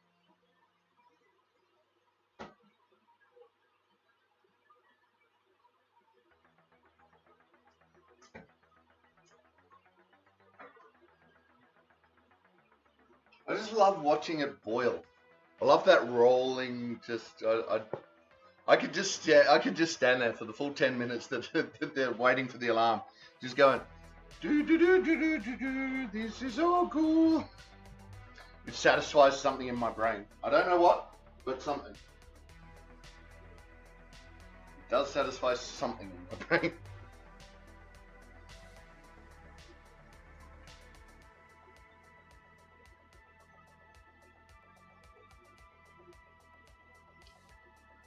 I just love watching it boil. I love that rolling. I could just stand there for the full 10 minutes that they're waiting for the alarm, just going, do. This is all cool. It satisfies something in my brain. I don't know what, but something. It does satisfy something in my brain.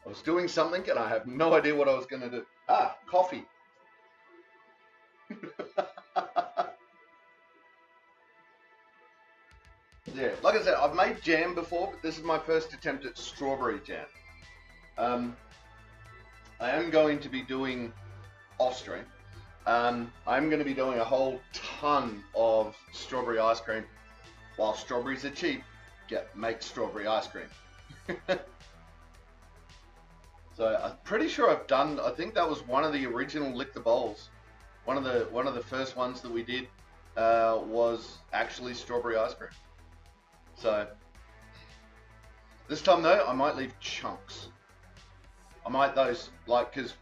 I was doing something and I have no idea what I was going to do. Coffee. Yeah, like I said, I've made jam before, but this is my first attempt at strawberry jam. I am going to be doing off-stream. I'm going to be doing a whole ton of strawberry ice cream. While strawberries are cheap, make strawberry ice cream. So I'm pretty sure I think that was one of the original Lick the Bowls. One of the first ones that we did was actually strawberry ice cream. So this time though, I might leave chunks. I might because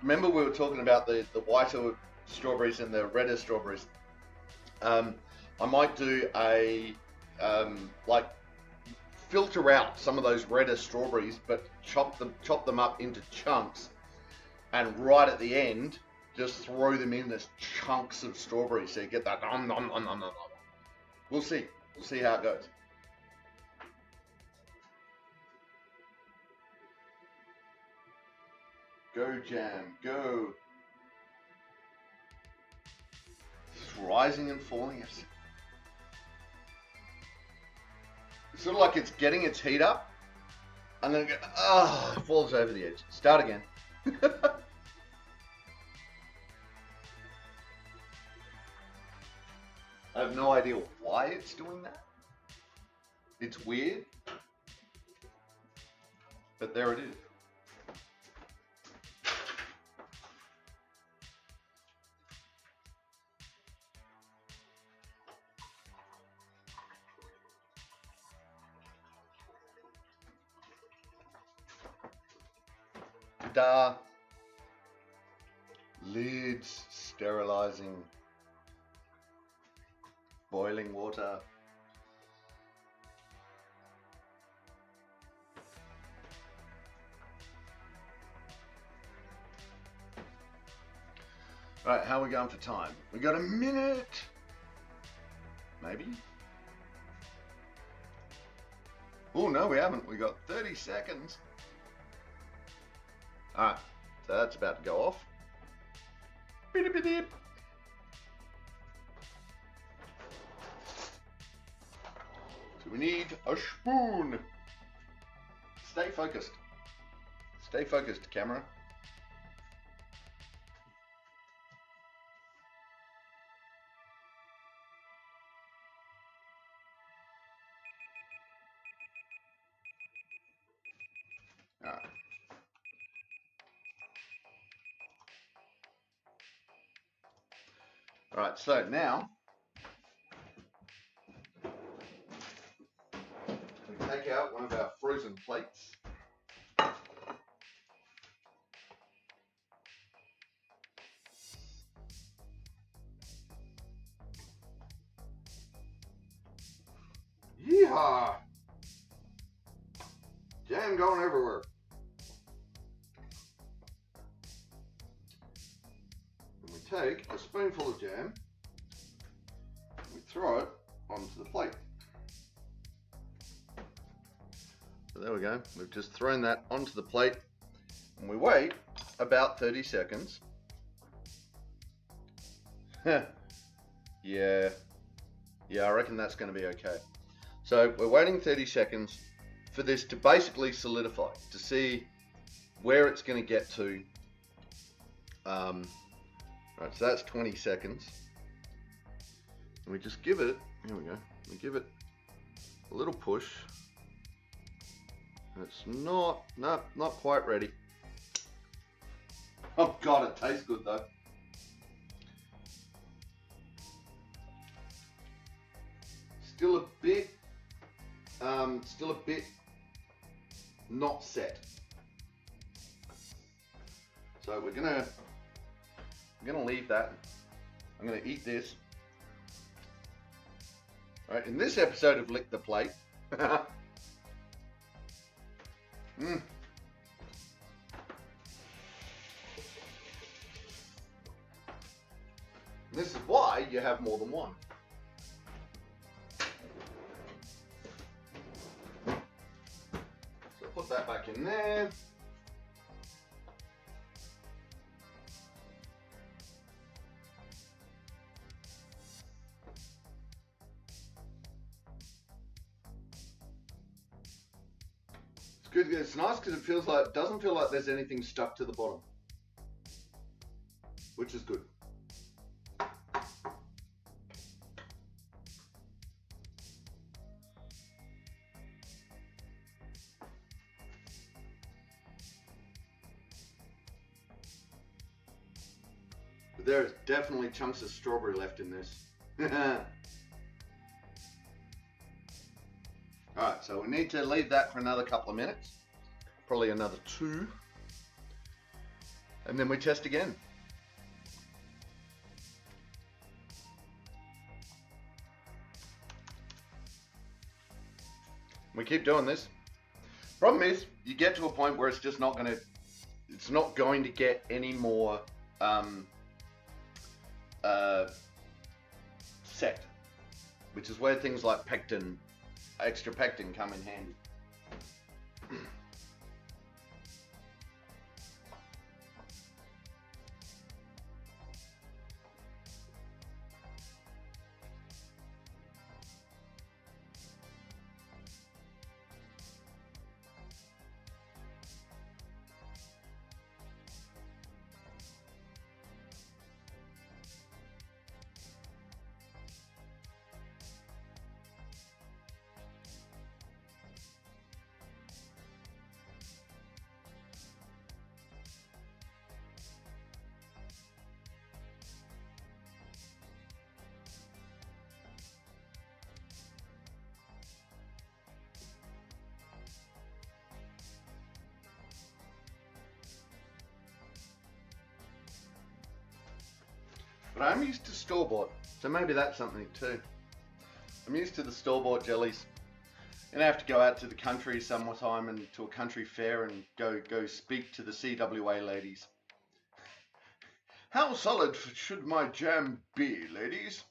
remember we were talking about the whiter strawberries and the redder strawberries. I might do a filter out some of those redder strawberries, but chop them up into chunks, and right at the end, just throw them in as chunks of strawberries, so you get that nom nom nom nom nom. We'll see how it goes. Go jam, go! It's rising and falling. It's sort of like it's getting its heat up, and then it falls over the edge. Start again. I have no idea why it's doing that. It's weird, but there it is. Ta-da! Lids, sterilizing, boiling water. Right, how are we going for time? We got a minute, maybe? Oh no, we haven't. We got 30 seconds. Alright, so that's about to go off. Beep, beep, beep. So we need a spoon. Stay focused. Stay focused, camera. Alright, so now we take out one of our frozen plates. Yeehaw! Jam going everywhere. And we take a spoonful of jam and we throw it onto the plate. So there we go. We've just thrown that onto the plate and we wait about 30 seconds. Yeah, I reckon that's going to be okay. So we're waiting 30 seconds for this to basically solidify, to see where it's going to get to. Right, so that's 20 seconds. And we just give it, here we go, we give it a little push. And it's not quite ready. Oh God, it tastes good though. Still a bit not set. So we're gonna leave that. I'm gonna eat this. All right, in this episode of Lick the Plate. This is why you have more than one. So put that back in there. It's good. It's nice because it doesn't feel like there's anything stuck to the bottom, which is good. But there is definitely chunks of strawberry left in this. Alright, so we need to leave that for another couple of minutes. Probably another 2. And then we test again. We keep doing this. Problem is, you get to a point where it's just not going to get any more set, which is where things like pectin, extra pectin, come in handy. But I'm used to store-bought, so maybe that's something too. I'm used to the store-bought jellies. And I have to go out to the country sometime and to a country fair and go speak to the CWA ladies. How solid should my jam be, ladies?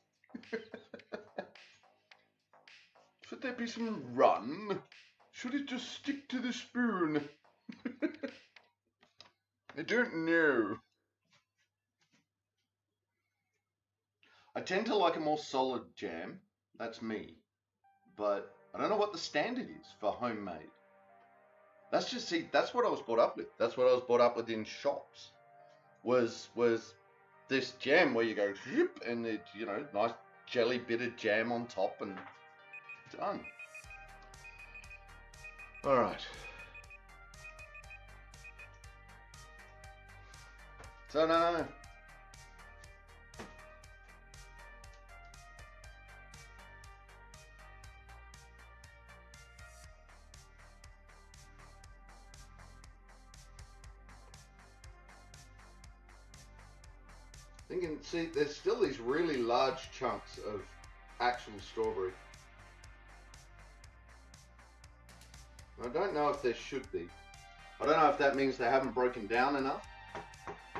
Should there be some run? Should it just stick to the spoon? I don't know. I tend to like a more solid jam. That's me. But I don't know what the standard is for homemade. That's what I was brought up with. That's what I was brought up with in shops. Was this jam where you go zip and it, nice jelly bit of jam on top and done. All right. So no. Thinking, see, there's still these really large chunks of actual strawberry. I don't know if there should be. I don't know if that means they haven't broken down enough.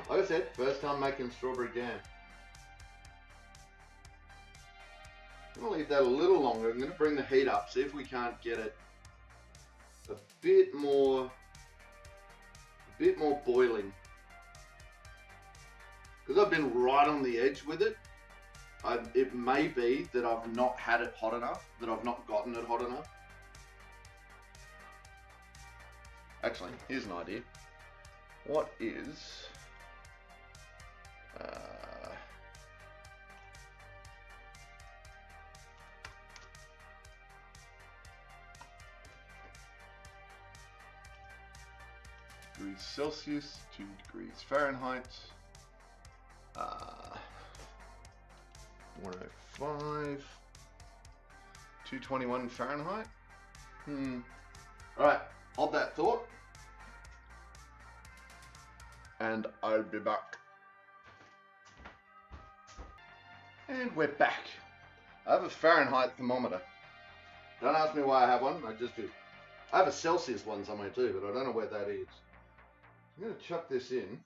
Like I said, first time making strawberry jam. I'm going to leave that a little longer. I'm going to bring the heat up, see if we can't get it a bit more boiling. Because I've been right on the edge with it, it may be that I've not had it hot enough, that I've not gotten it hot enough. Actually, here's an idea. What is... degrees Celsius, 2 degrees Fahrenheit, 105, 221 Fahrenheit. Alright, hold that thought, and I'll be back. And we're back. I have a Fahrenheit thermometer. Don't ask me why I have one, I just do. I have a Celsius one somewhere too, but I don't know where that is. I'm going to chuck this in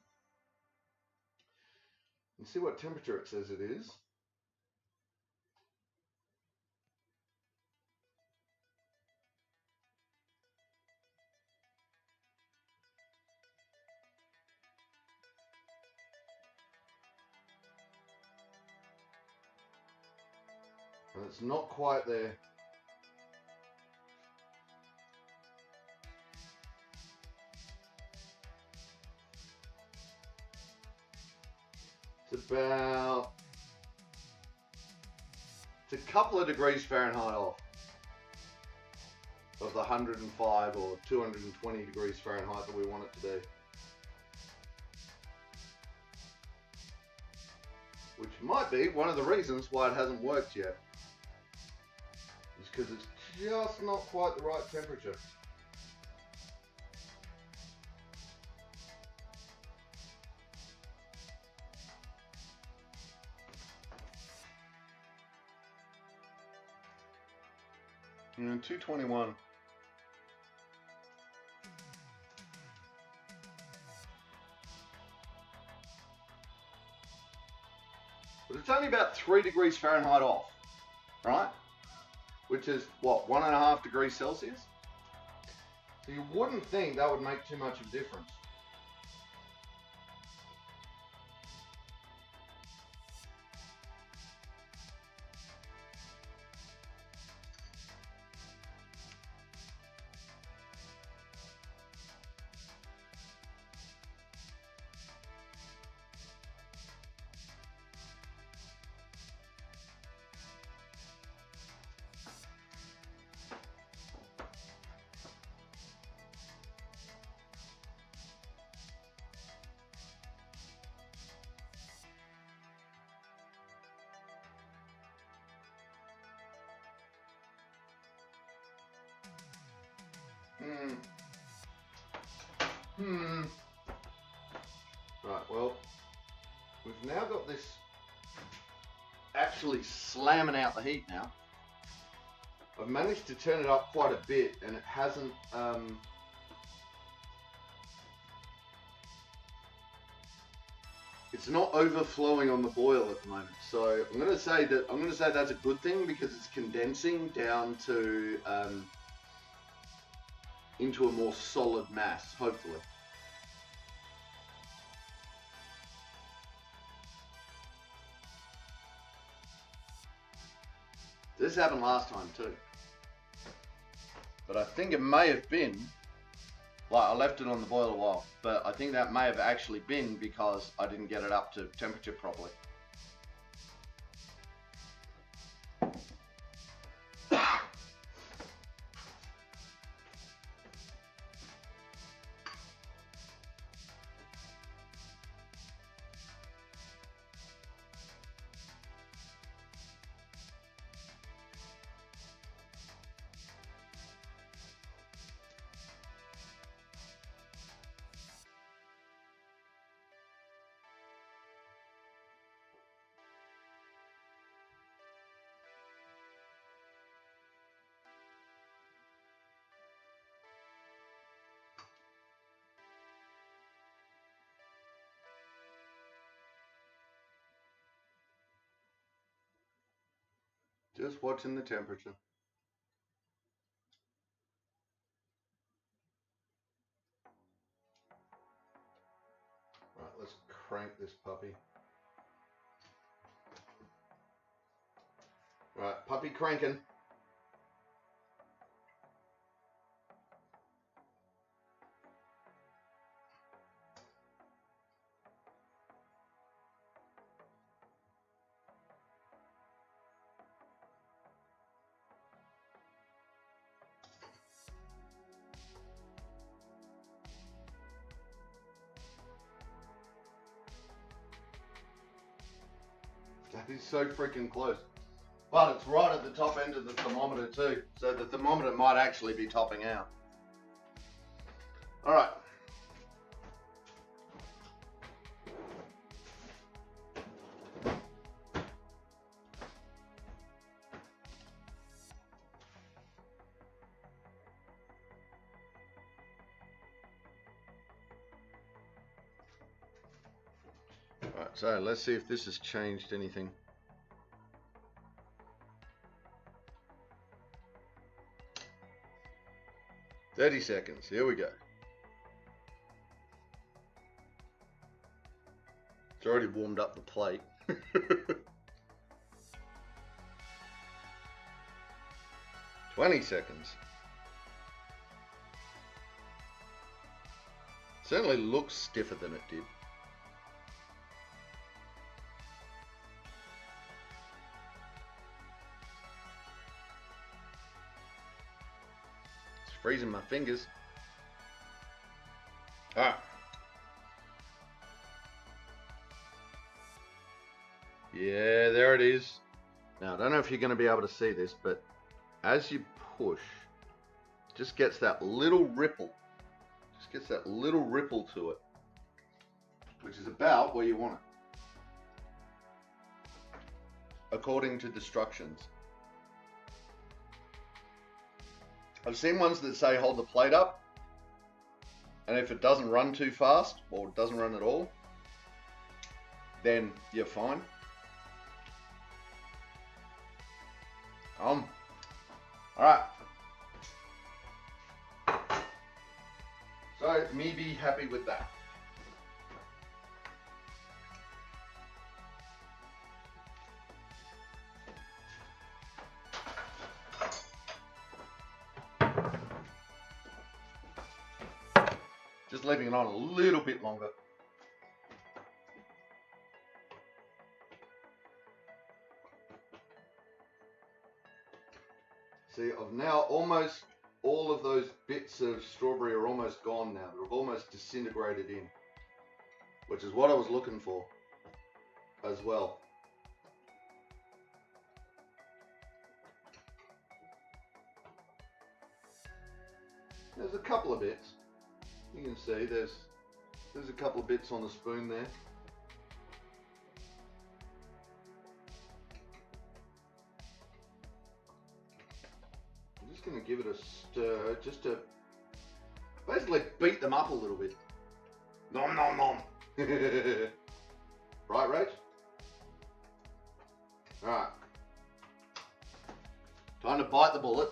and see what temperature it says it is. And it's not quite there. It's a couple of degrees Fahrenheit off of the 105 or 220 degrees Fahrenheit that we want it to be. Which might be one of the reasons why it hasn't worked yet. It's because it's just not quite the right temperature. And 221. But it's only about 3 degrees Fahrenheit off, right? Which is, what, 1.5 degrees Celsius? So you wouldn't think that would make too much of a difference. Right, well, we've now got this actually slamming out the heat now. I've managed to turn it up quite a bit and it hasn't it's not overflowing on the boil at the moment. So I'm going to say that's a good thing because it's condensing down to into a more solid mass, hopefully. This happened last time too. But I think it may have been, like, I left it on the boil a while, but I think that may have actually been because I didn't get it up to temperature properly. Just watching the temperature. Right, let's crank this puppy. Right, puppy cranking. That is so freaking close. But it's right at the top end of the thermometer too. So the thermometer might actually be topping out. Alright. Alright, so let's see if this has changed anything. "30 seconds, here we go. It's already warmed up the plate. 20 seconds. Certainly looks stiffer than it did. It's freezing my fingers. Alright. Yeah, there it is. Now, I don't know if you're going to be able to see this, but as you push, it just gets that little ripple. Just gets that little ripple to it, which is about where you want it, according to instructions. I've seen ones that say hold the plate up, and if it doesn't run too fast, or it doesn't run at all, then you're fine. Alright. So, me be happy with that. Just leaving it on a little bit longer. See, I've now almost, all of those bits of strawberry are almost gone now. They've almost disintegrated in, which is what I was looking for as well. There's a couple of bits. You can see there's a couple of bits on the spoon there. I'm just going to give it a stir just to basically beat them up a little bit. Nom nom nom. Right, Rach? Alright. Time to bite the bullet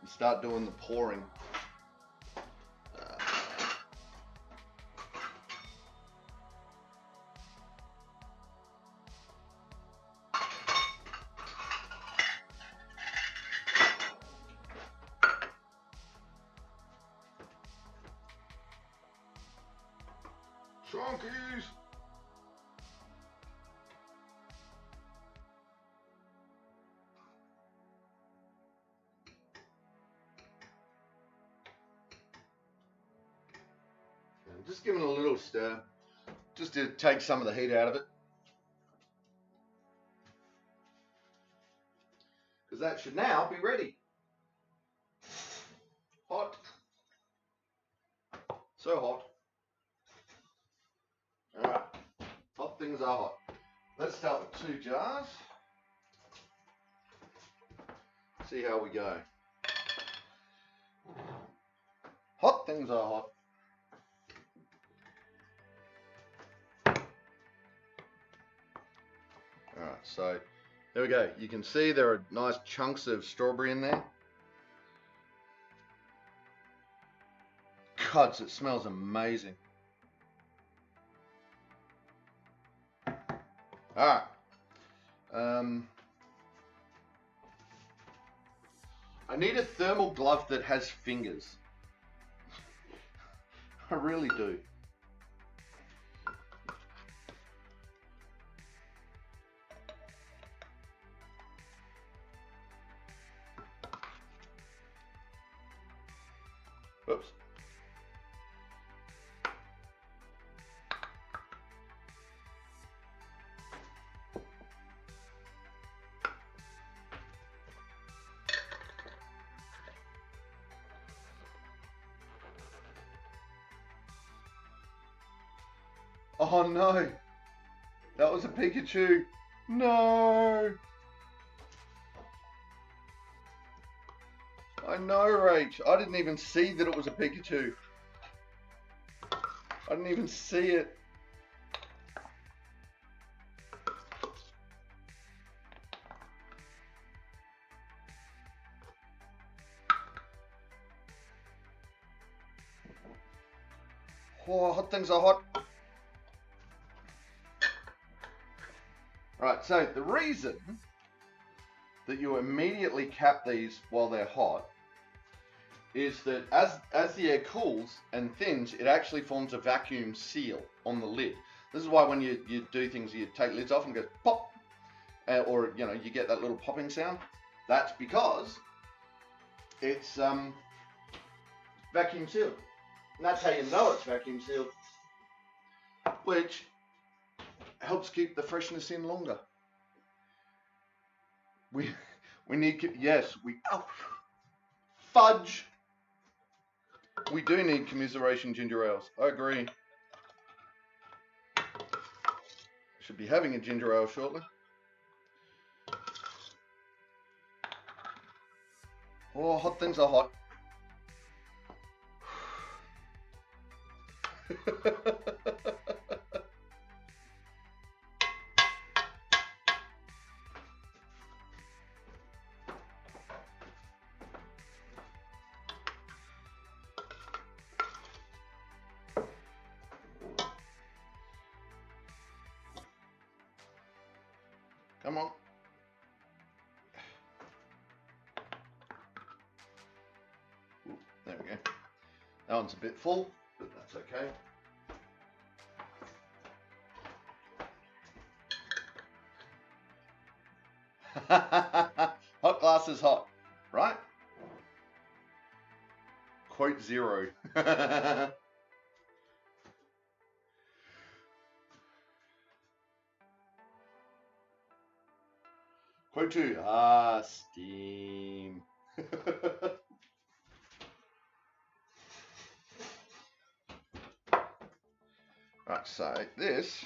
and start doing the pouring. Chunkies! I'm just giving it a little stir, just to take some of the heat out of it. Because that should now be ready. Hot. So hot. Alright, hot things are hot. Let's start with 2 jars. See how we go. Hot things are hot. Alright, so There we go. You can see there are nice chunks of strawberry in there. God, it smells amazing. Alright. I need a thermal glove that has fingers. I really do. Whoops. Oh no, that was a Pikachu. No. I know, Rach. I didn't even see that it was a Pikachu. I didn't even see it. Oh, hot things are hot. Right, so the reason that you immediately cap these while they're hot is that as the air cools and thins, it actually forms a vacuum seal on the lid. This is why when you do things, you take lids off and go pop, or you know, you get that little popping sound. That's because it's vacuum sealed. And that's how you know it's vacuum sealed, which helps keep the freshness in longer. We need, yes, fudge. We do need commiseration ginger ales. I agree. Should be having a ginger ale shortly. Oh, hot things are hot. Come on. Ooh, there we go. That one's a bit full, but that's okay. Hot glass is hot, right? Quote 0. Quote 2. Ah, steam. Right, so this,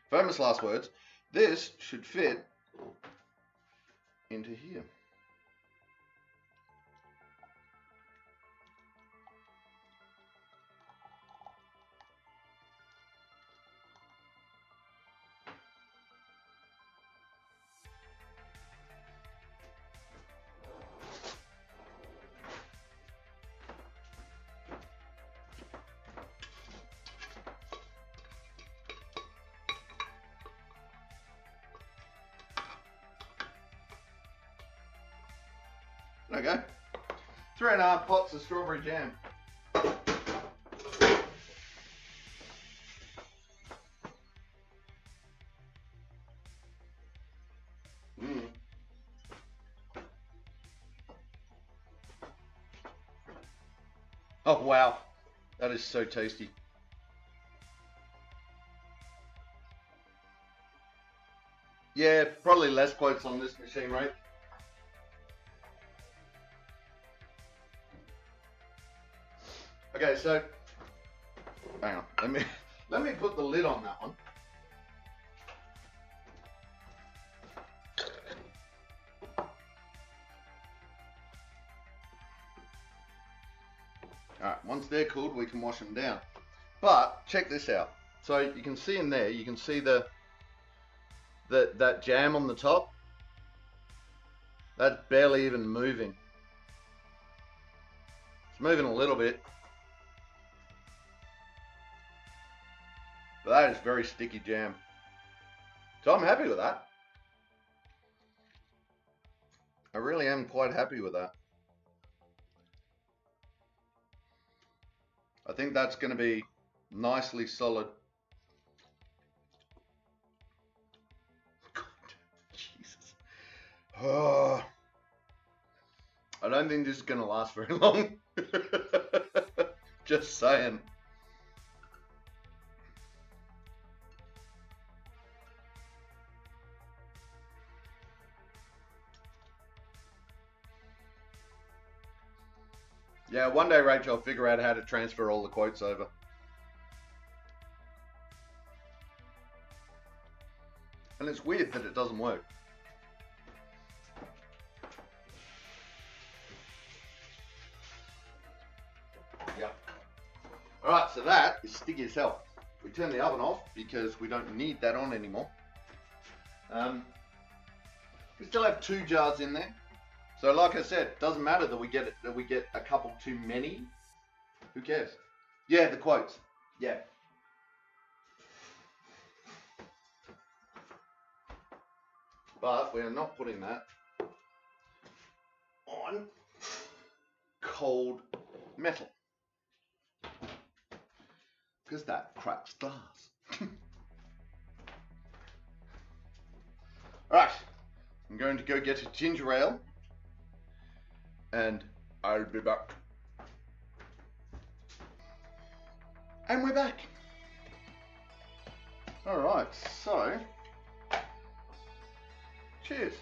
famous last words, this should fit into here. There we go. 3.5 pots of strawberry jam. Oh wow, that is so tasty. Yeah, probably less quotes on this machine, right? Okay, so hang on. Let me put the lid on that one. Alright, once they're cooled, we can wash them down. But check this out. So you can see in there, you can see the that jam on the top, that's barely even moving. It's moving a little bit. But that is very sticky jam. So I'm happy with that. I really am quite happy with that. I think that's going to be nicely solid. God, Jesus. Oh, I don't think this is going to last very long. Just saying. Yeah, one day, Rachel, I'll figure out how to transfer all the quotes over. And it's weird that it doesn't work. Yeah. Alright, so that is sticky as hell. We turn the oven off because we don't need that on anymore. We still have 2 jars in there. So like I said, doesn't matter that we get a couple too many. Who cares? Yeah, the quotes. Yeah. But we are not putting that on cold metal, because that cracks glass. Alright, I'm going to go get a ginger ale, and I'll be back. And we're back. Alright, so cheers.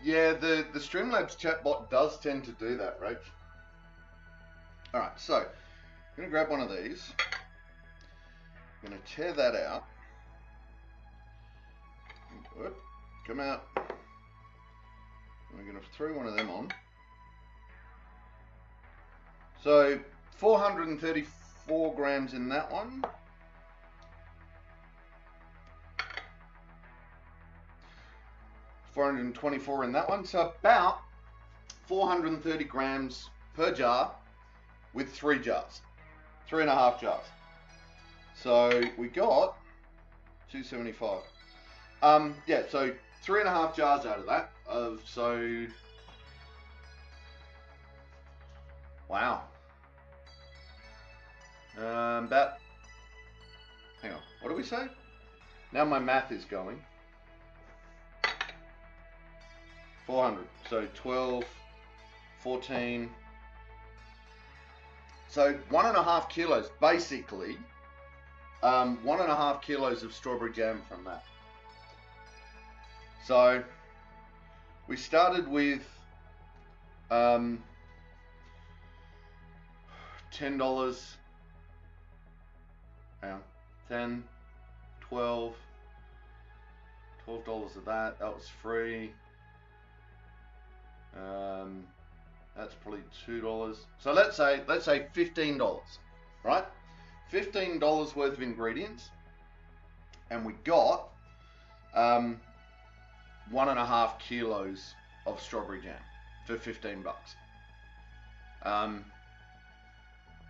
Yeah, the Streamlabs chatbot does tend to do that, right? Alright, so I'm going to grab one of these. I'm going to tear that out. Whoop, come out. I'm going to throw one of them on. So 434 grams in that one. 424 in that one. So about 430 grams per jar with 3 jars. 3.5 jars. So we got 275. Yeah, so 3.5 jars out of that. Wow. About, hang on, what do we say? Now my math is going. 400, so 12, 14. So 1.5 kilos, basically, 1.5 kilos of strawberry jam from that. So we started with $10, hang on, 10, 12, $12 of that. That was free. That's probably $2. So let's say $15, right? $15 worth of ingredients, and we got 1.5 kilos of strawberry jam for $15.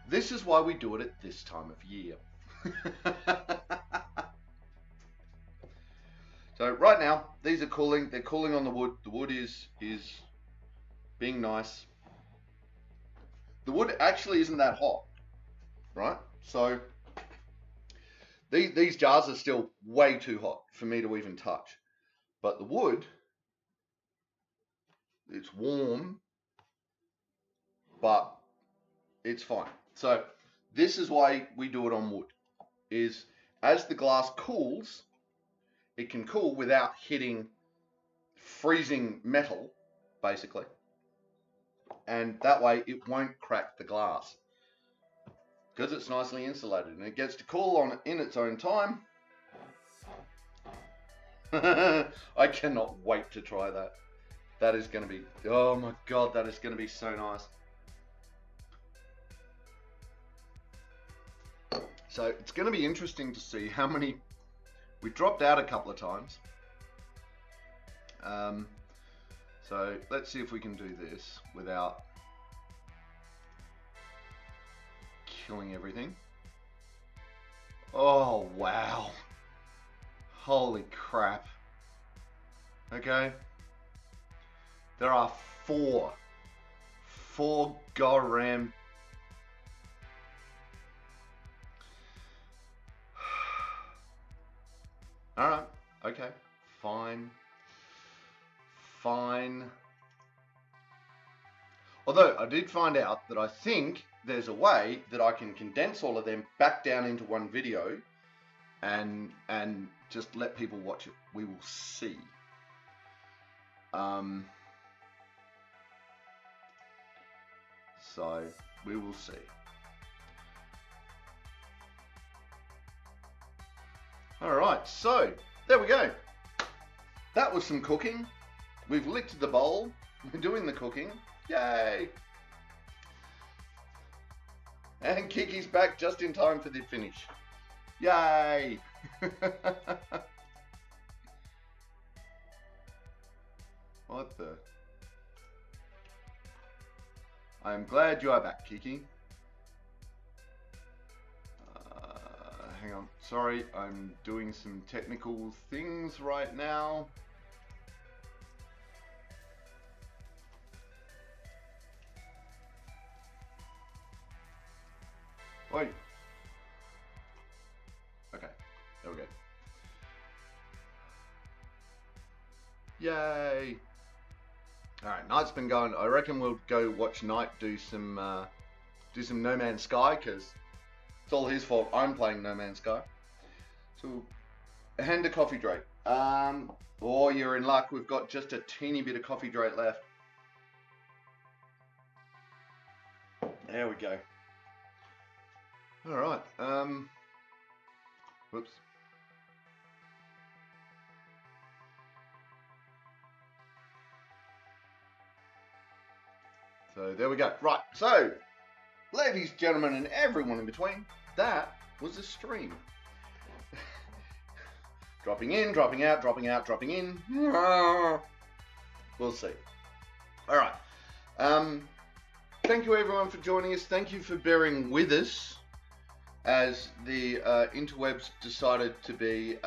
This is why we do it at this time of year. So right now these are cooling. They're cooling on the wood. The wood is being nice. The wood actually isn't that hot, right? So these jars are still way too hot for me to even touch. But the wood, it's warm, but it's fine. So this is why we do it on wood, is as the glass cools, it can cool without hitting freezing metal, basically. And that way it won't crack the glass because it's nicely insulated, and it gets to cool in its own time. I cannot wait to try that. That is going to be, oh my god, that is going to be so nice. So it's going to be interesting to see how many. We dropped out a couple of times. So let's see if we can do this without killing everything. Oh, wow. Holy crap. Okay. There are four Goram. Alright, okay, fine. Although I did find out that I think there's a way that I can condense all of them back down into one video and just let people watch it. We will see. So we will see. Alright, so there we go. That was some cooking. We've licked the bowl. We're doing the cooking. Yay! And Kiki's back just in time for the finish. Yay! What the? I am glad you are back, Kiki. Hang on. Sorry, I'm doing some technical things right now. Wait. Okay, there we go. Yay! Alright, Night's been going. I reckon we'll go watch Night do some No Man's Sky, because it's all his fault. I'm playing No Man's Sky. So, hand a coffee drake. Oh, you're in luck. We've got just a teeny bit of coffee drake left. There we go. Alright, whoops. So there we go. Right, so, ladies, gentlemen, and everyone in between, that was a stream. Dropping in, dropping out, dropping out, dropping in. We'll see. Alright. Thank you everyone for joining us. Thank you for bearing with us as the interwebs decided to be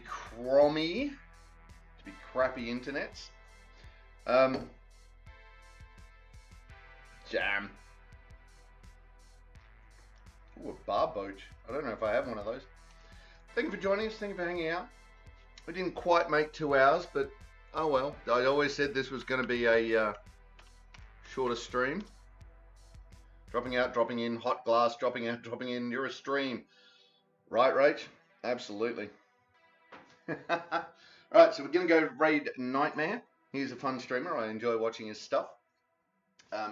crummy, to be crappy internets. Jam. Ooh, a bar boach. I don't know if I have one of those. Thank you for joining us. Thank you for hanging out. We didn't quite make 2 hours, but oh well. I always said this was going to be a shorter stream. Dropping out, dropping in, hot glass, dropping out, dropping in. You're a stream. Right, Rach? Absolutely. Alright, so we're going to go raid Nightmare. He's a fun streamer. I enjoy watching his stuff.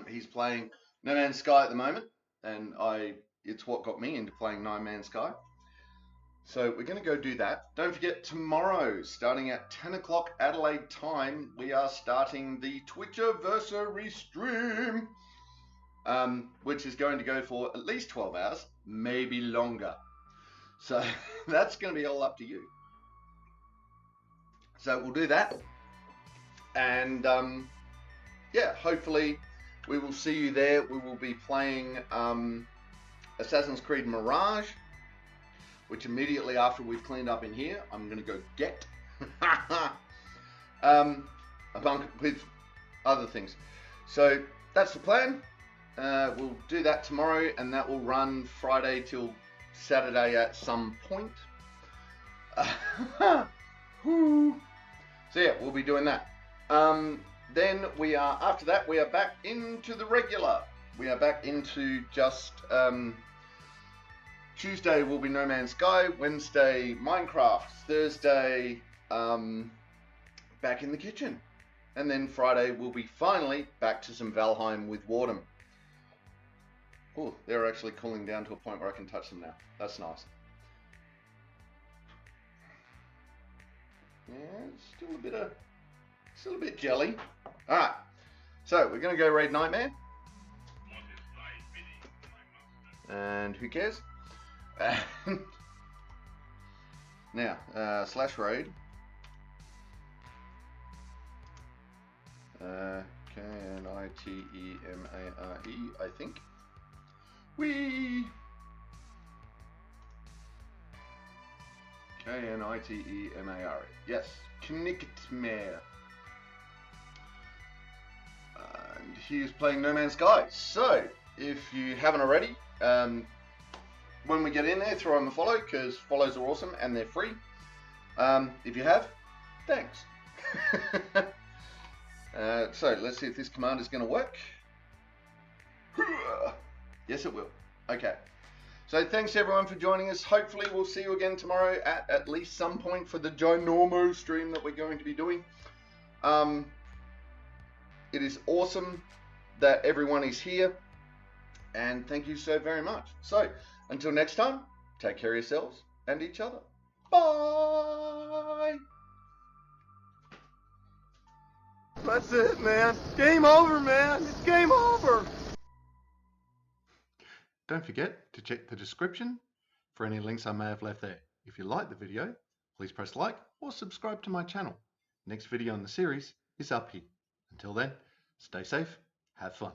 He's playing No Man's Sky at the moment, and it's what got me into playing No Man's Sky. So we're going to go do that. Don't forget, tomorrow, starting at 10 o'clock Adelaide time, we are starting the Twitchiversary stream, which is going to go for at least 12 hours, maybe longer. So that's going to be all up to you. So we'll do that. And yeah, hopefully we will see you there. We will be playing Assassin's Creed Mirage, which immediately after we've cleaned up in here, I'm going to go get. With other things. So that's the plan. We'll do that tomorrow, and that will run Friday till Saturday at some point. So yeah, we'll be doing that. Then after that, we are back into the regular. We are back into just, Tuesday will be No Man's Sky, Wednesday Minecraft, Thursday back in the kitchen, and then Friday we'll be finally back to some Valheim with Wardem. Oh, they're actually cooling down to a point where I can touch them now. That's nice. Yeah, still a bit jelly. All right, so we're gonna go raid Nightmare. And who cares? Now, slash raid. K-N-I-T-E-M-A-R-E, I think. Whee! K-N-I-T-E-M-A-R-E. Yes, Knicketmare. And he is playing No Man's Sky. So, if you haven't already, when we get in there, throw him a follow, because follows are awesome and they're free. If you have, thanks. So let's see if this command is going to work. Yes, it will. Okay. So thanks everyone for joining us. Hopefully we'll see you again tomorrow at least some point for the Ginormo stream that we're going to be doing. It is awesome that everyone is here. And thank you so very much. So until next time, take care of yourselves and each other. Bye. That's it, man. Game over, man. It's game over. Don't forget to check the description for any links I may have left there. If you like the video, please press like or subscribe to my channel. Next video in the series is up here. Until then, stay safe, have fun.